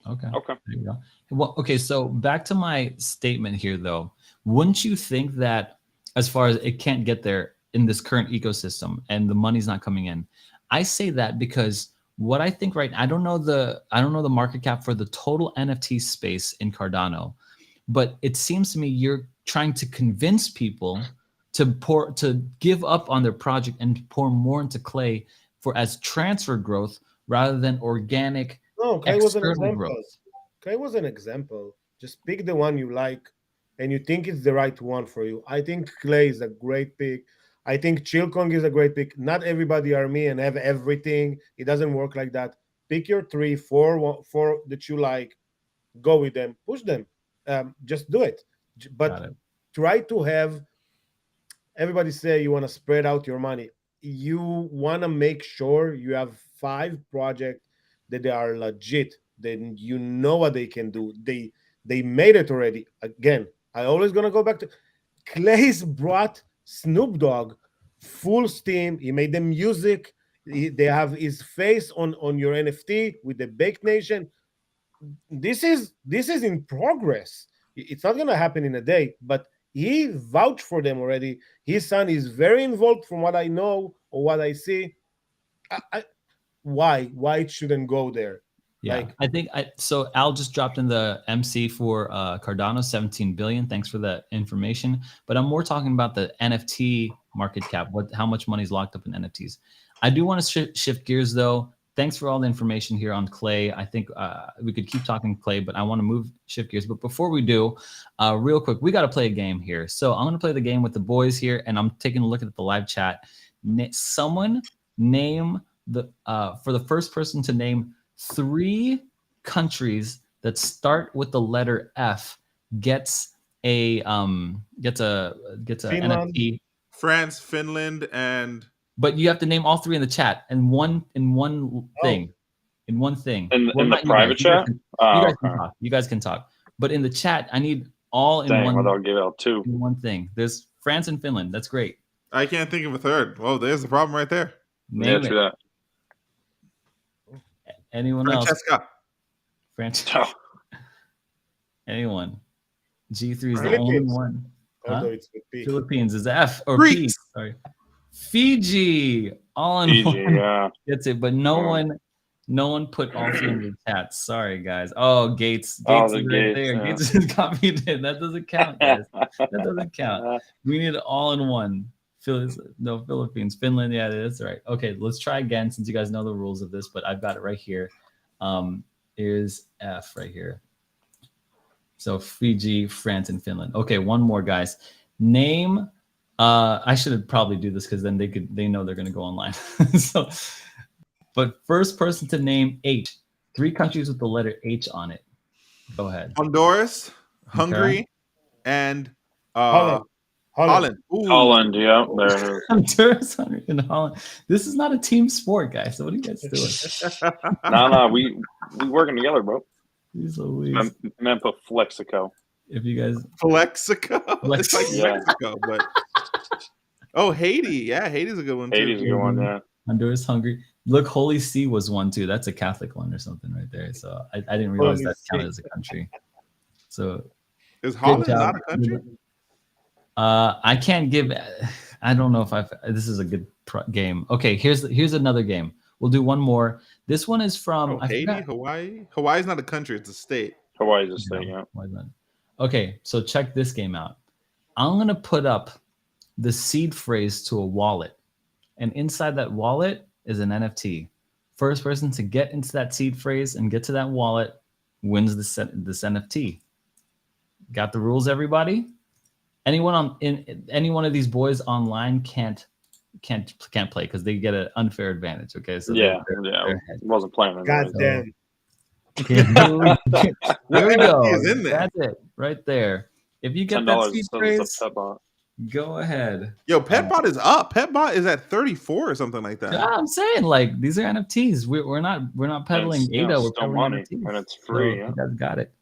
Okay. There you go. Well, okay. So back to my statement here, though. Wouldn't you think that as far as it can't get there in this current ecosystem and the money's not coming in? I say that because what I think I don't know the market cap for the total NFT space in Cardano, but it seems to me you're trying to convince people to give up on their project and pour more into clay as transfer growth rather than organic. No, clay was an example. Clay was an example. Just pick the one you like and you think it's the right one for you. I think clay is a great pick. I think Chilkong is a great pick. Not everybody are me and have everything. It doesn't work like that. Pick your 3, 4 that you like. Go with them. Push them. Just do it. But try to have, everybody say you want to spread out your money. You want to make sure you have 5 projects that they are legit, then you know what they can do. They made it already. Again, I always gonna go back to Clay's brought Snoop Dogg full steam. He made the music. They have his face on your NFT with the Baked Nation. This is in progress. It's not gonna happen in a day, but he vouched for them already. His son is very involved from what I know or what I see. Why it shouldn't go there? Yeah, I think so Al just dropped in the MC for Cardano, 17 billion. Thanks for that information. But I'm more talking about the NFT market cap, how much money is locked up in NFTs. I do want to shift gears though. Thanks for all the information here on clay. I think we could keep talking clay, but I want to shift gears. But before we do, real quick, we got to play a game here. So I'm going to play the game with the boys here, and I'm taking a look at the live chat. Someone name for the first person to name 3 countries that start with the letter F gets a NFT. France, Finland, and. But you have to name all 3 in the chat in one thing. In one thing. In the private chat? You guys can talk. But in the chat, I need all in one. Well, I'll give out 2. In one thing. There's France and Finland. That's great. I can't think of a third. Well, there's the problem right there. Name it. That. Anyone Francesca. Francesca. Anyone. G3 is the only one. Huh? Philippines is F or P. Sorry. Fiji. All in one. Yeah. That's it. But no one put all 3 in the chat. Sorry, guys. Oh, Gates. Oh, is right there. Yeah. Gates is copied in. That doesn't count, guys. That doesn't count. We need it all in one. Philippines, Finland. Yeah, that's right. Okay, let's try again since you guys know the rules of this, but I've got it right here. Here's F right here. So Fiji, France, and Finland. Okay, one more, guys. Name. I should probably do this because then they know they're gonna go online. But first person to name H. 3 countries with the letter H on it. Go ahead. Honduras, Hungary, and Holland. Holland, yeah. There it is. Honduras, Hungary, and Holland. This is not a team sport, guys. So what are you guys doing? No, we working together, bro. Man, put Flexico. If you guys Flexico, it's like Mexico, but Haiti, yeah, Haiti's a good one too. Haiti's a good one, yeah. Honduras, Hungary. Look, Holy See was one too. That's a Catholic one or something right there. So I didn't realize that counted as a country. So is Holland not a country? I can't give. I don't know if this is a good game. Okay, here's another game. We'll do one more. This one is from Haiti, Hawaii. Hawaii's not a country; it's a state. Hawaii's a state, yeah. Okay, so check this game out. I'm gonna put up the seed phrase to a wallet, and inside that wallet is an NFT. First person to get into that seed phrase and get to that wallet wins this NFT. Got the rules, everybody? Anyone in any one of these boys online can't can't play because they get an unfair advantage. Okay, so wasn't playing. God damn. Here we go. Is in there? That's it right there. If you get that seed phrase, go ahead. Yo, Petbot is up. Petbot is at 34 or something like that. Yeah, I'm saying like these are NFTs. We're not peddling ADA. We're peddling money, NFTs. and it's free. So you guys got it.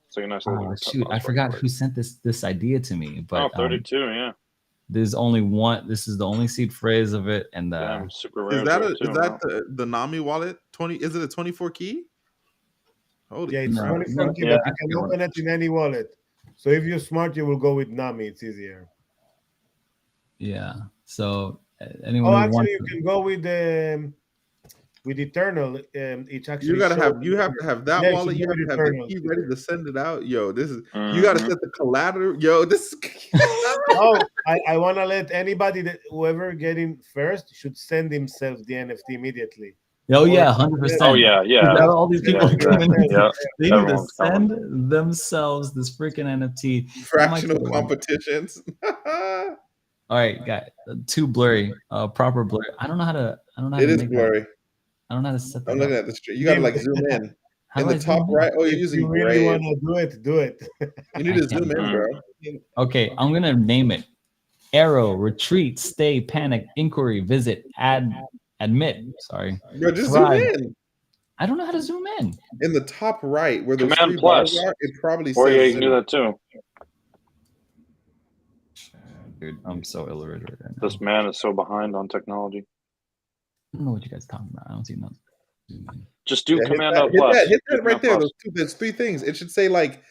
So nice shoot, I forgot who sent this idea to me. But 32, yeah. There's only one. This is the only seed phrase of it, and super rare. Is that the Nami wallet? 20? Is it a 24 key? Holy it's 24 key, but you can open it in any wallet. So if you're smart, you will go with Nami. It's easier. Yeah. So anyone. Actually, you can go with Eternal. It's actually you have to have that wallet. You have to have the key ready to send it out. Yo, this is you got to set the collateral. Yo, this. I want to let anybody whoever getting first should send themselves the NFT immediately. Oh yeah, 100%. Oh yeah. All these people coming in. They need to send themselves this freaking NFT. Fractional competitions. All right, guys. Too blurry. Proper blurry. I don't know how to. It is blurry. I don't know how to set that. I'm looking at the stream. You got to like zoom in. In the top right. Oh, you're using gray. If you really want to do it. You need to zoom in, bro. Okay, I'm gonna name it. Arrow, retreat, stay, panic, inquiry, visit, admit. Sorry. Bro, just zoom in. I don't know how to zoom in. In the top right, where the Command plus are, it probably says. Yeah, you can do that too. Dude, I'm so illiterate right now. This man is so behind on technology. I don't know what you guys are talking about. I don't see nothing. Just do Command plus. Hit that right there. There's three things. It should say like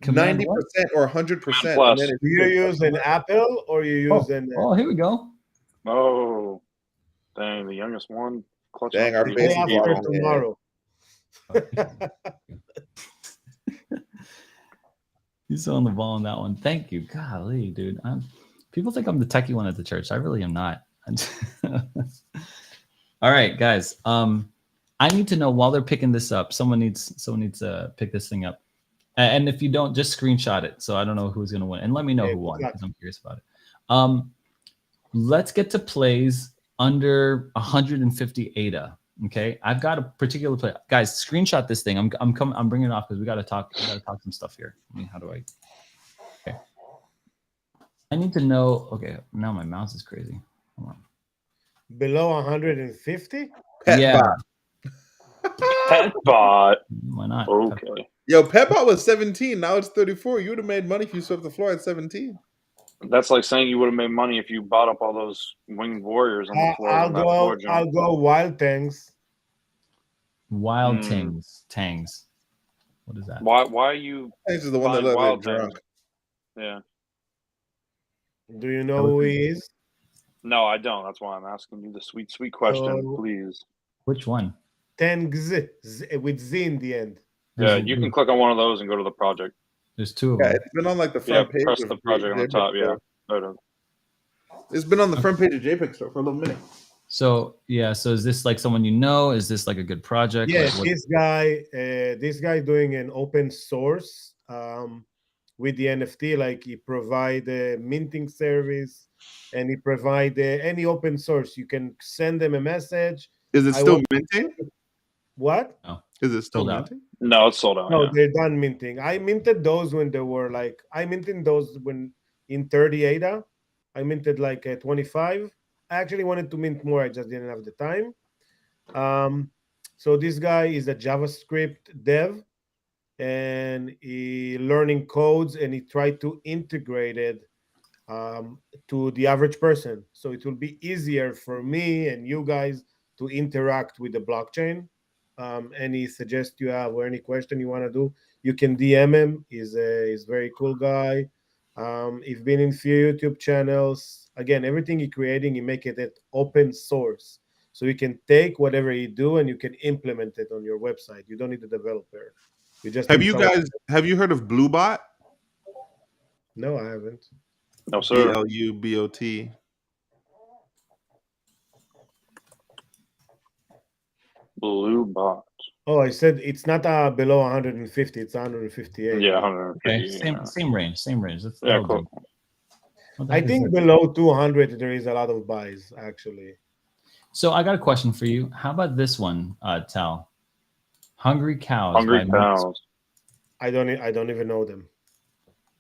90% or 100%. And then do you use an Apple or you use an? Oh, here we go. Oh, dang! The youngest one. Dang, our face is tomorrow. He's on the ball on that one. Thank you. Golly, dude. People think I'm the techie one at the church. I really am not. All right, guys. I need to know while they're picking this up. Someone needs to pick this thing up. And if you don't, just screenshot it. So I don't know who's gonna win. And let me know who won because I'm curious about it. Let's get to plays under 150 ADA. Okay, I've got a particular play. Guys, screenshot this thing. I'm bringing it off because we got to talk some stuff here. I mean, how do I? Okay, I need to know. Okay, now my mouse is crazy. Hold on. Below 150? Yeah. Petbot. Why not? Okay. Yo, Petbot was 17. Now it's 34. You would have made money if you swept the floor at 17. That's like saying you would have made money if you bought up all those winged warriors on the floor. I'll go wild tangs. Wild tangs. What is that? Why are you? Tangs is the one that let drunk. Yeah. Do you know who he is? No, I don't. That's why I'm asking you the sweet question, please. Which one? Tangs with Z in the end. Yeah, you can click on one of those and go to the project. There's two of them. Yeah, it's been on like the front page. Press the project on the top. Yeah. It's been on the front page of JPEG Store for a little minute. So is this like someone you know? Is this like a good project? Yeah, like, this guy doing an open source with the NFT. Like he provide a minting service, and he provide any open source. You can send them a message. Is it still minting? What? No. Is it still minting? No, it's sold out. No, they're done minting. I minted those when they were like, I minted those when in 30 ADA. I minted like 25. I actually wanted to mint more. I just didn't have the time. So this guy is a JavaScript dev, and he learning codes, and he tried to integrate it to the average person. So it will be easier for me and you guys to interact with the blockchain. Any suggestion you have or any question you want to do, you can DM him. He's a very cool guy. He's been in few YouTube channels. Again, everything he's creating, he make it open source. So you can take whatever you do and you can implement it on your website. You don't need a developer. You just have you heard of Bluebot? No, I haven't. No, sir. BLUBOT. Bluebot. Oh, I said it's not below 150. It's 158. Yeah, 150. Okay, same range. That's cool. I think below 200 there is a lot of buys actually. So I got a question for you. How about this one, Tal? Hungry Cows. Hungry Cows. I don't even know them.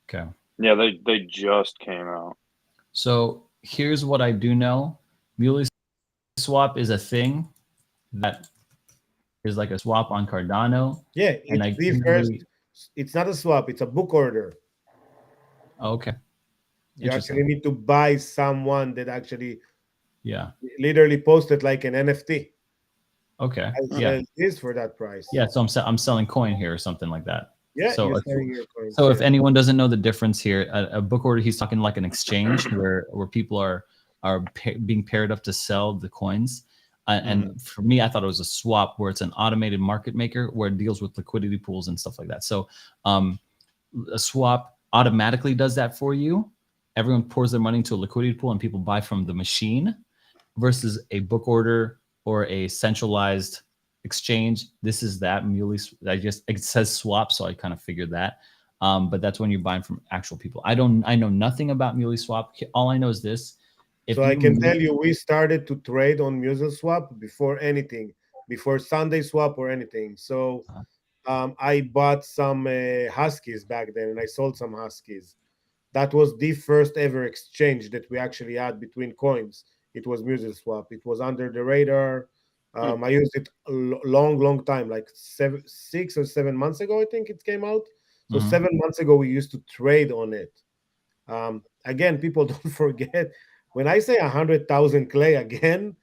Okay. Yeah, they just came out. So here's what I do know. Muley swap is a thing that is like a swap on Cardano. Yeah, it's not a swap, it's a book order. Okay. You actually need to buy someone that actually literally posted like an NFT. Okay. I sell this for that price. Yeah, so I'm selling coin here or something like that. Yeah, so you're selling your coin. So if anyone doesn't know the difference here, a book order, he's talking like an exchange where people are being paired up to sell the coins. And for me, I thought it was a swap where it's an automated market maker where it deals with liquidity pools and stuff like that. So a swap automatically does that for you. Everyone pours their money into a liquidity pool and people buy from the machine, versus a book order or a centralized exchange. This is that Muley. It says swap, so I kind of figured that. But that's when you're buying from actual people. I know nothing about Muley swap. All I know is this. So I can tell you, we started to trade on Muley swap before anything, before Sunday swap or anything. So I bought some Huskies back then, and I sold some Huskies. That was the first ever exchange that we actually had between coins. It was Muley swap. It was under the radar. I used it a long time, like 6 or 7 months ago, I think it came out. So 7 months ago, we used to trade on it. Again, people don't forget, when I say 100,000 clay again,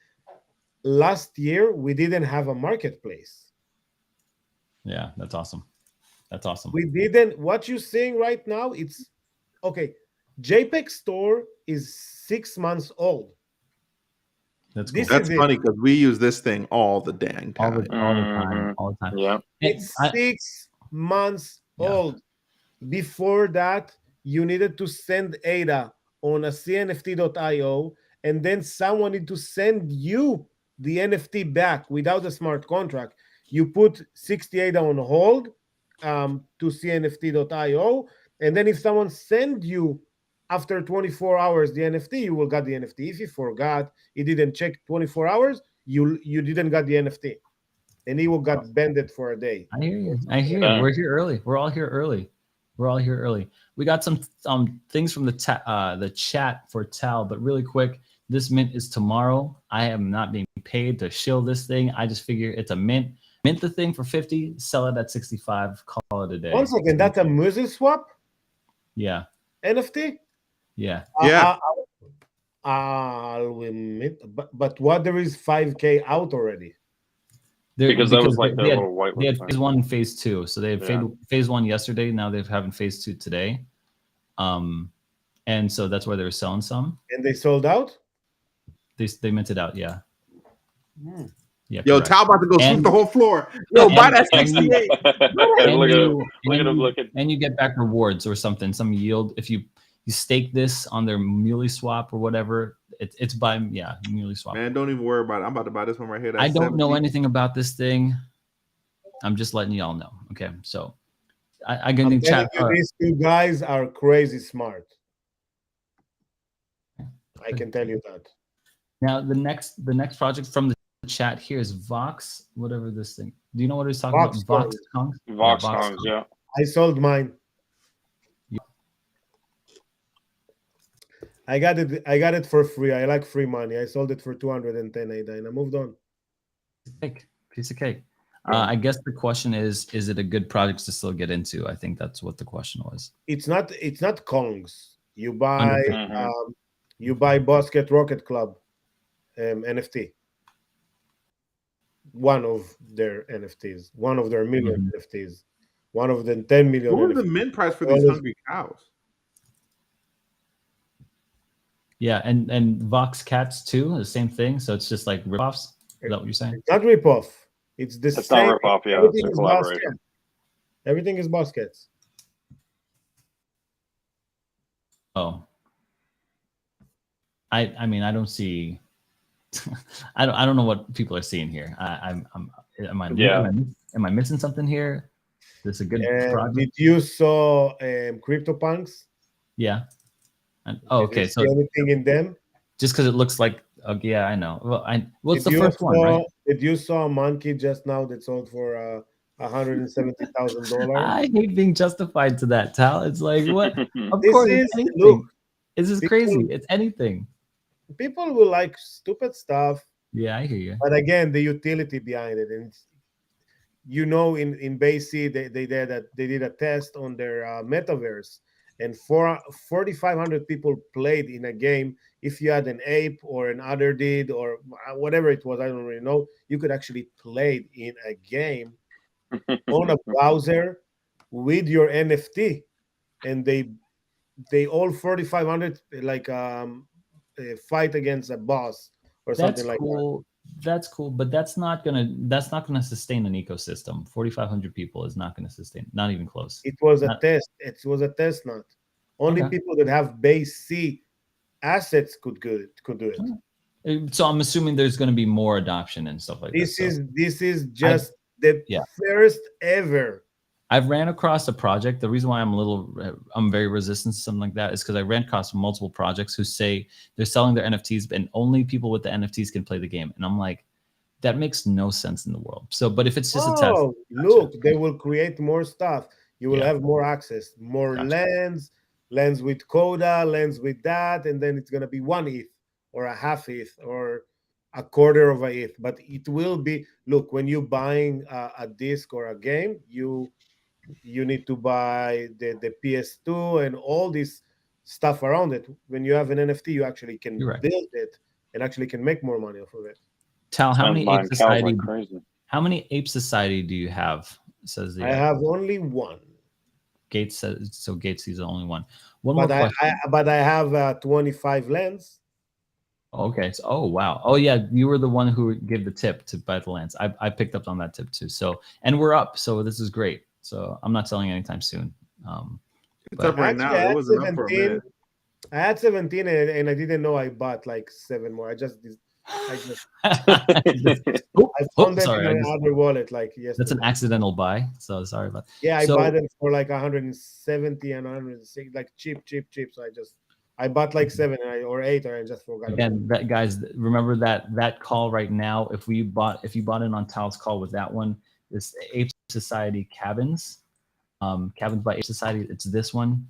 last year, we didn't have a marketplace. Yeah, that's awesome. That's awesome. We didn't. What you're seeing right now, it's okay. JPEG store is 6 months old. That's cool. That's funny because we use this thing all the dang time. All the time. Yeah. It's 6 months old. Before that, you needed to send ADA on a CNFT.io, and then someone needed to send you the NFT back without a smart contract. You put 60 ADA on hold to CNFT.io, and then if someone send you after 24 hours the NFT, you will get the NFT. If you forgot, you didn't check 24 hours, you didn't get the NFT, and he will got banded for a day. I hear you. We're here early. We're all here early. We got some things from the chat for TAL, but really quick, this mint is tomorrow. I am not being paid to shill this thing. I just figure it's a mint. Mint the thing for 50, sell it at 65, call it a day. One second, that's a Muley swap? Yeah. NFT? Yeah. But what, there is 5K out already? Because that was like their little white. They had phase 1 and phase 2. So they had phase 1 yesterday. Now they're having phase 2 today. And so that's why they were selling some. And they sold out? They minted out, yeah. Yeah. Yo, Tal about to go sweep the whole floor. Yo, buy that 68. And you get back rewards or something, some yield. If you stake this on their Muley swap or whatever, it's by Muley swap. Man, don't even worry about it. I'm about to buy this one right here. I don't know anything about this thing. I'm just letting y'all know. Okay, so I can chat. These two guys are crazy smart. I can tell you that. Now the next project from the chat here is Vox, whatever this thing. Do you know what he's talking about? Vox Kongs? Vox Kongs, yeah. I sold mine. I got it for free. I like free money. I sold it for 210 ADA and I moved on. Piece of cake. I guess the question is it a good project to still get into? I think that's what the question was. It's not Kongs. You buy Basket Rocket Club NFT. One of their NFTs, one of their million NFTs, one of the 10 million. What was the mint price for these Hungry Cows? Yeah, and Vox Cats too, the same thing. So it's just like ripoffs. Is that what you're saying? It's not ripoff. It's the it's same. Not ripoff, yeah. Everything is collaboration. Everything is baskets. Oh. I mean, I don't see. I don't know what people are seeing here. Am I missing something here? This is a good project. Did you saw CryptoPunks? Yeah. Okay, so anything in them? Just because it looks like, yeah, I know. Well, it's the Did you first one, right? Did you saw a monkey just now that sold for $170,000? I hate being justified to that, Tal. It's like, what? Of This course, it's is look. anything. This is People crazy. It's anything. people will like stupid stuff, Yeah, I hear you. but again, the utility behind it, and in Base C, they did a test on their metaverse, and 4,500 people played in a game. If you had an ape or an other did or whatever it was, I don't really know, you could actually play in a game on a browser with your NFT, and they all 4,500 like fight against a boss or That's something like that. cool. That's cool, but that's not gonna sustain an ecosystem. 4,500 people is not gonna sustain, not even close. It was a Not, test. It was a test, not only okay. people that have Base C assets could do it. So I'm assuming there's gonna be more adoption and stuff like this. This is just the yeah. first ever. I've ran across a project. The reason why I'm very resistant to something like that is because I ran across multiple projects who say they're selling their NFTs and only people with the NFTs can play the game. And I'm like, that makes no sense in the world. So, but if it's just a test, look, they will create more stuff. You will Yeah. have more access, more lands with Coda, lands with that, and then it's gonna be 1 ETH or a half ETH or a quarter of a ETH. But it will be, look, when you're buying a disc or a game, you need to buy the PS2 and all this stuff around it. When you have an NFT, you actually can You're right. build it and actually can make more money off of it. Tal, how many Buying Ape cows Society? like crazy. How many Ape Society do you have? Says the I have only one. Gates says so. Gates is the only one. One more But question. but I have 25 lens. Okay. So, oh wow. Oh yeah, you were the one who gave the tip to buy the lens. I picked up on that tip too. So, and we're up. So this is great. So I'm not selling anytime soon. It's up right now. It wasn't up for a minute. I had 17 and I didn't know I bought like 7 more. I found it in another wallet like yesterday. That's an accidental buy. So sorry about. Yeah, I bought them for like 170 and 160, like cheap. So I bought like 7 or 8, or I just forgot. Again, that guys, remember that call right now. If you bought in on Tal's call with that one, this Ape Society cabins, cabins by Ape Society. It's this one.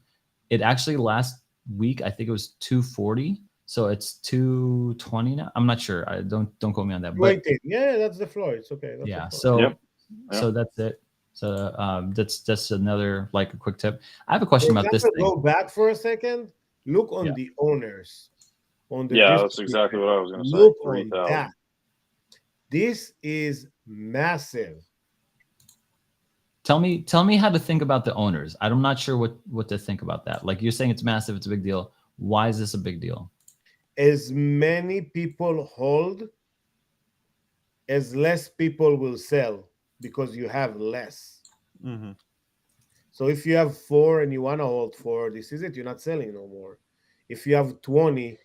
It actually last week I think it was 240. So it's 220 now. I'm not sure. I don't quote me on that. But yeah, that's the floor. It's okay. That's so that's it. So that's another like a quick tip. I have a question about this thing. Go back for a second. Look on the owners. On the that's exactly what I was going to say. Look on that. This is massive. Tell me how to think about the owners. I'm not sure what to think about that. Like you're saying it's massive, it's a big deal. Why is this a big deal? As many people hold, as less people will sell because you have less. Mm-hmm. So if you have 4 and you want to hold 4, this is it. You're not selling no more. If you have 20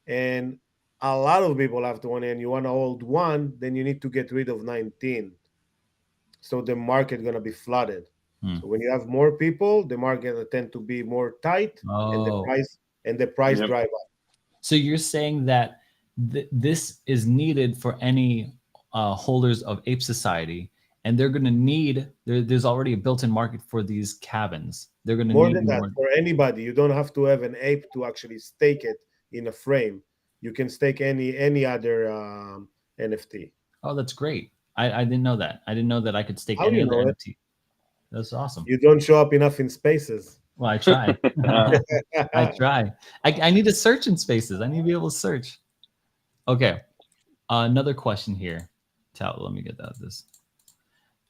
and a lot of people have 20 and you want to hold 1, then you need to get rid of 19. So the market going to be flooded. So when you have more people, the market will tend to be more tight and the price drive up. So you're saying that this is needed for any holders of Ape Society, and they're going to need. There's already a built-in market for these cabins. They're going to more need than that for anybody. You don't have to have an ape to actually stake it in a frame. You can stake any other NFT. Oh, that's great. I didn't know that. I didn't know that I could stake any other NFT. That's awesome. You don't show up enough in spaces. Well, I try. I try. I need to search in spaces. I need to be able to search. Okay. Another question here. Tal, let me get that. This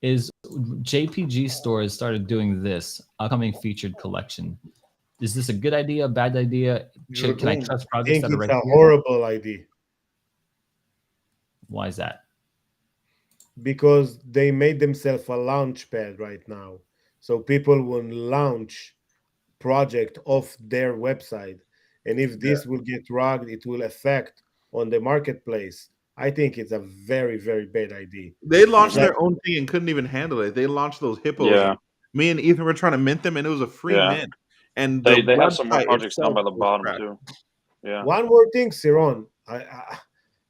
is JPG stores started doing this upcoming featured collection. Is this a good idea? A bad idea? Can I trust projects that are right? It's a horrible idea. Why is that? Because they made themselves a launch pad right now. So people will launch project off their website. And if this will get rugged, it will affect on the marketplace. I think it's a very, very bad idea. They launched their own thing and couldn't even handle it. They launched those hippos. Yeah. Me and Ethan were trying to mint them, and it was a free mint. and they the have some more website projects down by the itself was bottom crap. too. Yeah. One more thing, Seron.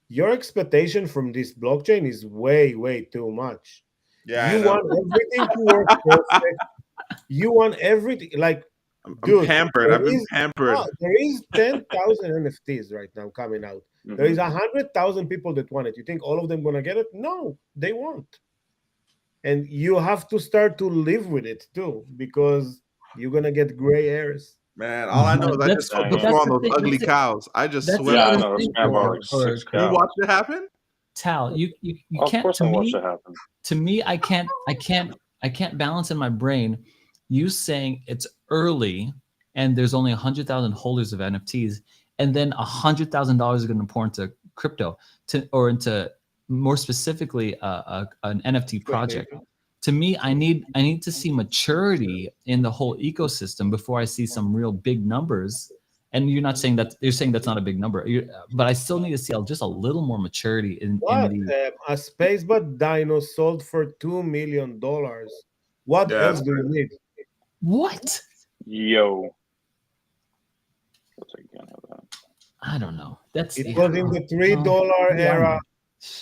Your expectation from this blockchain is way too much. Yeah, You I know. want everything to work perfect. You want everything like, I'm dude. pampered. I've been pampered. There is 10,000 NFTs right now coming out. There is 100,000 people that want it. You think all of them gonna get it? No, they won't. And you have to start to live with it too, because you're gonna get gray hairs. Man, all I know is I just swept the floor on those ugly cows. I just swept. Yeah, I know. Those guys are like 6 cows. You watched it happen? Tal, you Of can't. course, I watched it happen. To me, I can't balance in my brain you saying it's early and there's only 100,000 holders of NFTs, and then $100,000 are going to pour into crypto or into more specifically an NFT project. To me, I need to see maturity in the whole ecosystem before I see some real big numbers. And you're not saying that, you're saying that's not a big number, but I still need to see just a little more maturity in the. A Spacebot Dino sold for $2 million. What else do you need? What? Yo. I don't know. Was in the $3 era,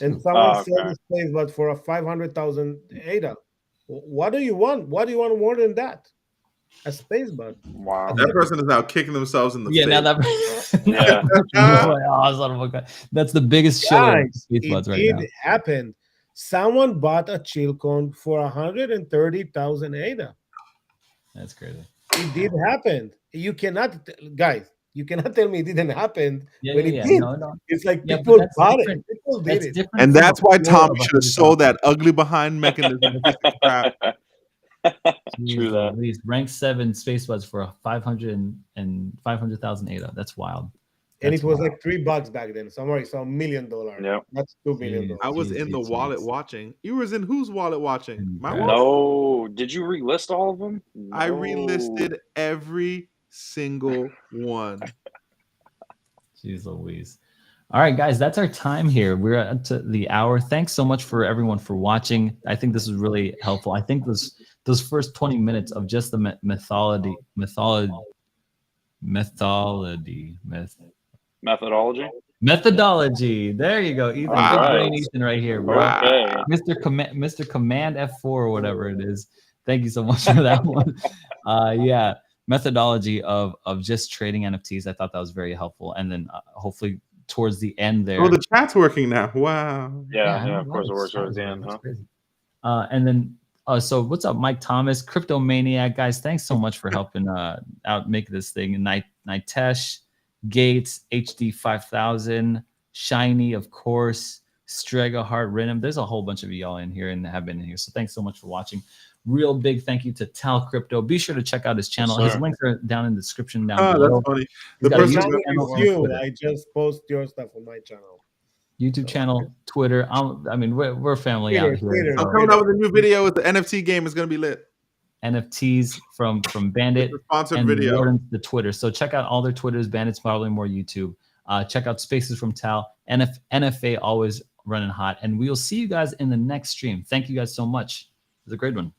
and someone sold the Spacebot for a 500,000 ADA. What do you want? What do you want more than that? A Spacebot. Wow. That person is now kicking themselves in the face. Now that that's the biggest shiller of Spacebots right now. It happened. Someone bought a chill cone for 130,000 ADA. That's crazy. It did happen. You cannot, guys. You cannot tell me it didn't happen when it did. No. It's like people bought it. People did it. And that's why Tommy should have sold that ugly behind mechanism. True that. At least rank 7 Spacebots for 500,000 ADA. That's wild. And it was like $3 back then. Somewhere so $1 million. Yeah, that's $2 million. I was in the wallet watching. You was in whose wallet watching? My wallet? No. Did you relist all of them? No. I relisted every single one. Jeez Louise. All right, guys, that's our time here. We're at the hour. Thanks so much for everyone for watching. I think this was really helpful. I think those first 20 minutes of just the methodology. There you go. Ethan, Ethan right here, bro. Okay. Mr. Command F4 or whatever it is. Thank you so much for that one. Yeah, methodology of just trading NFTs. I thought that was very helpful. And then hopefully towards the end there. Oh, the chat's working now. Wow. Yeah, of course it works towards the end, huh? And then so what's up, Mike Thomas, Crypto Maniac, guys? Thanks so much for helping out make this thing. Nitesh, Gates, HD 5000, Shiny, of course, Strega, Heart, Rhythm. There's a whole bunch of y'all in here and have been in here. So thanks so much for watching. Real big thank you to TAL Crypto. Be sure to check out his channel. His links are down in the description down below. That's funny. The person I just post your stuff on my channel. YouTube channel, Twitter. I mean, we're family out here. I'm coming out with a new video. The NFT game is going to be lit. NFTs from Bandit sponsored video. Warden, the Twitter. So check out all their Twitters. Bandit's probably more YouTube. Check out Spaces from TAL. NFA always running hot. And we will see you guys in the next stream. Thank you guys so much. It was a great one.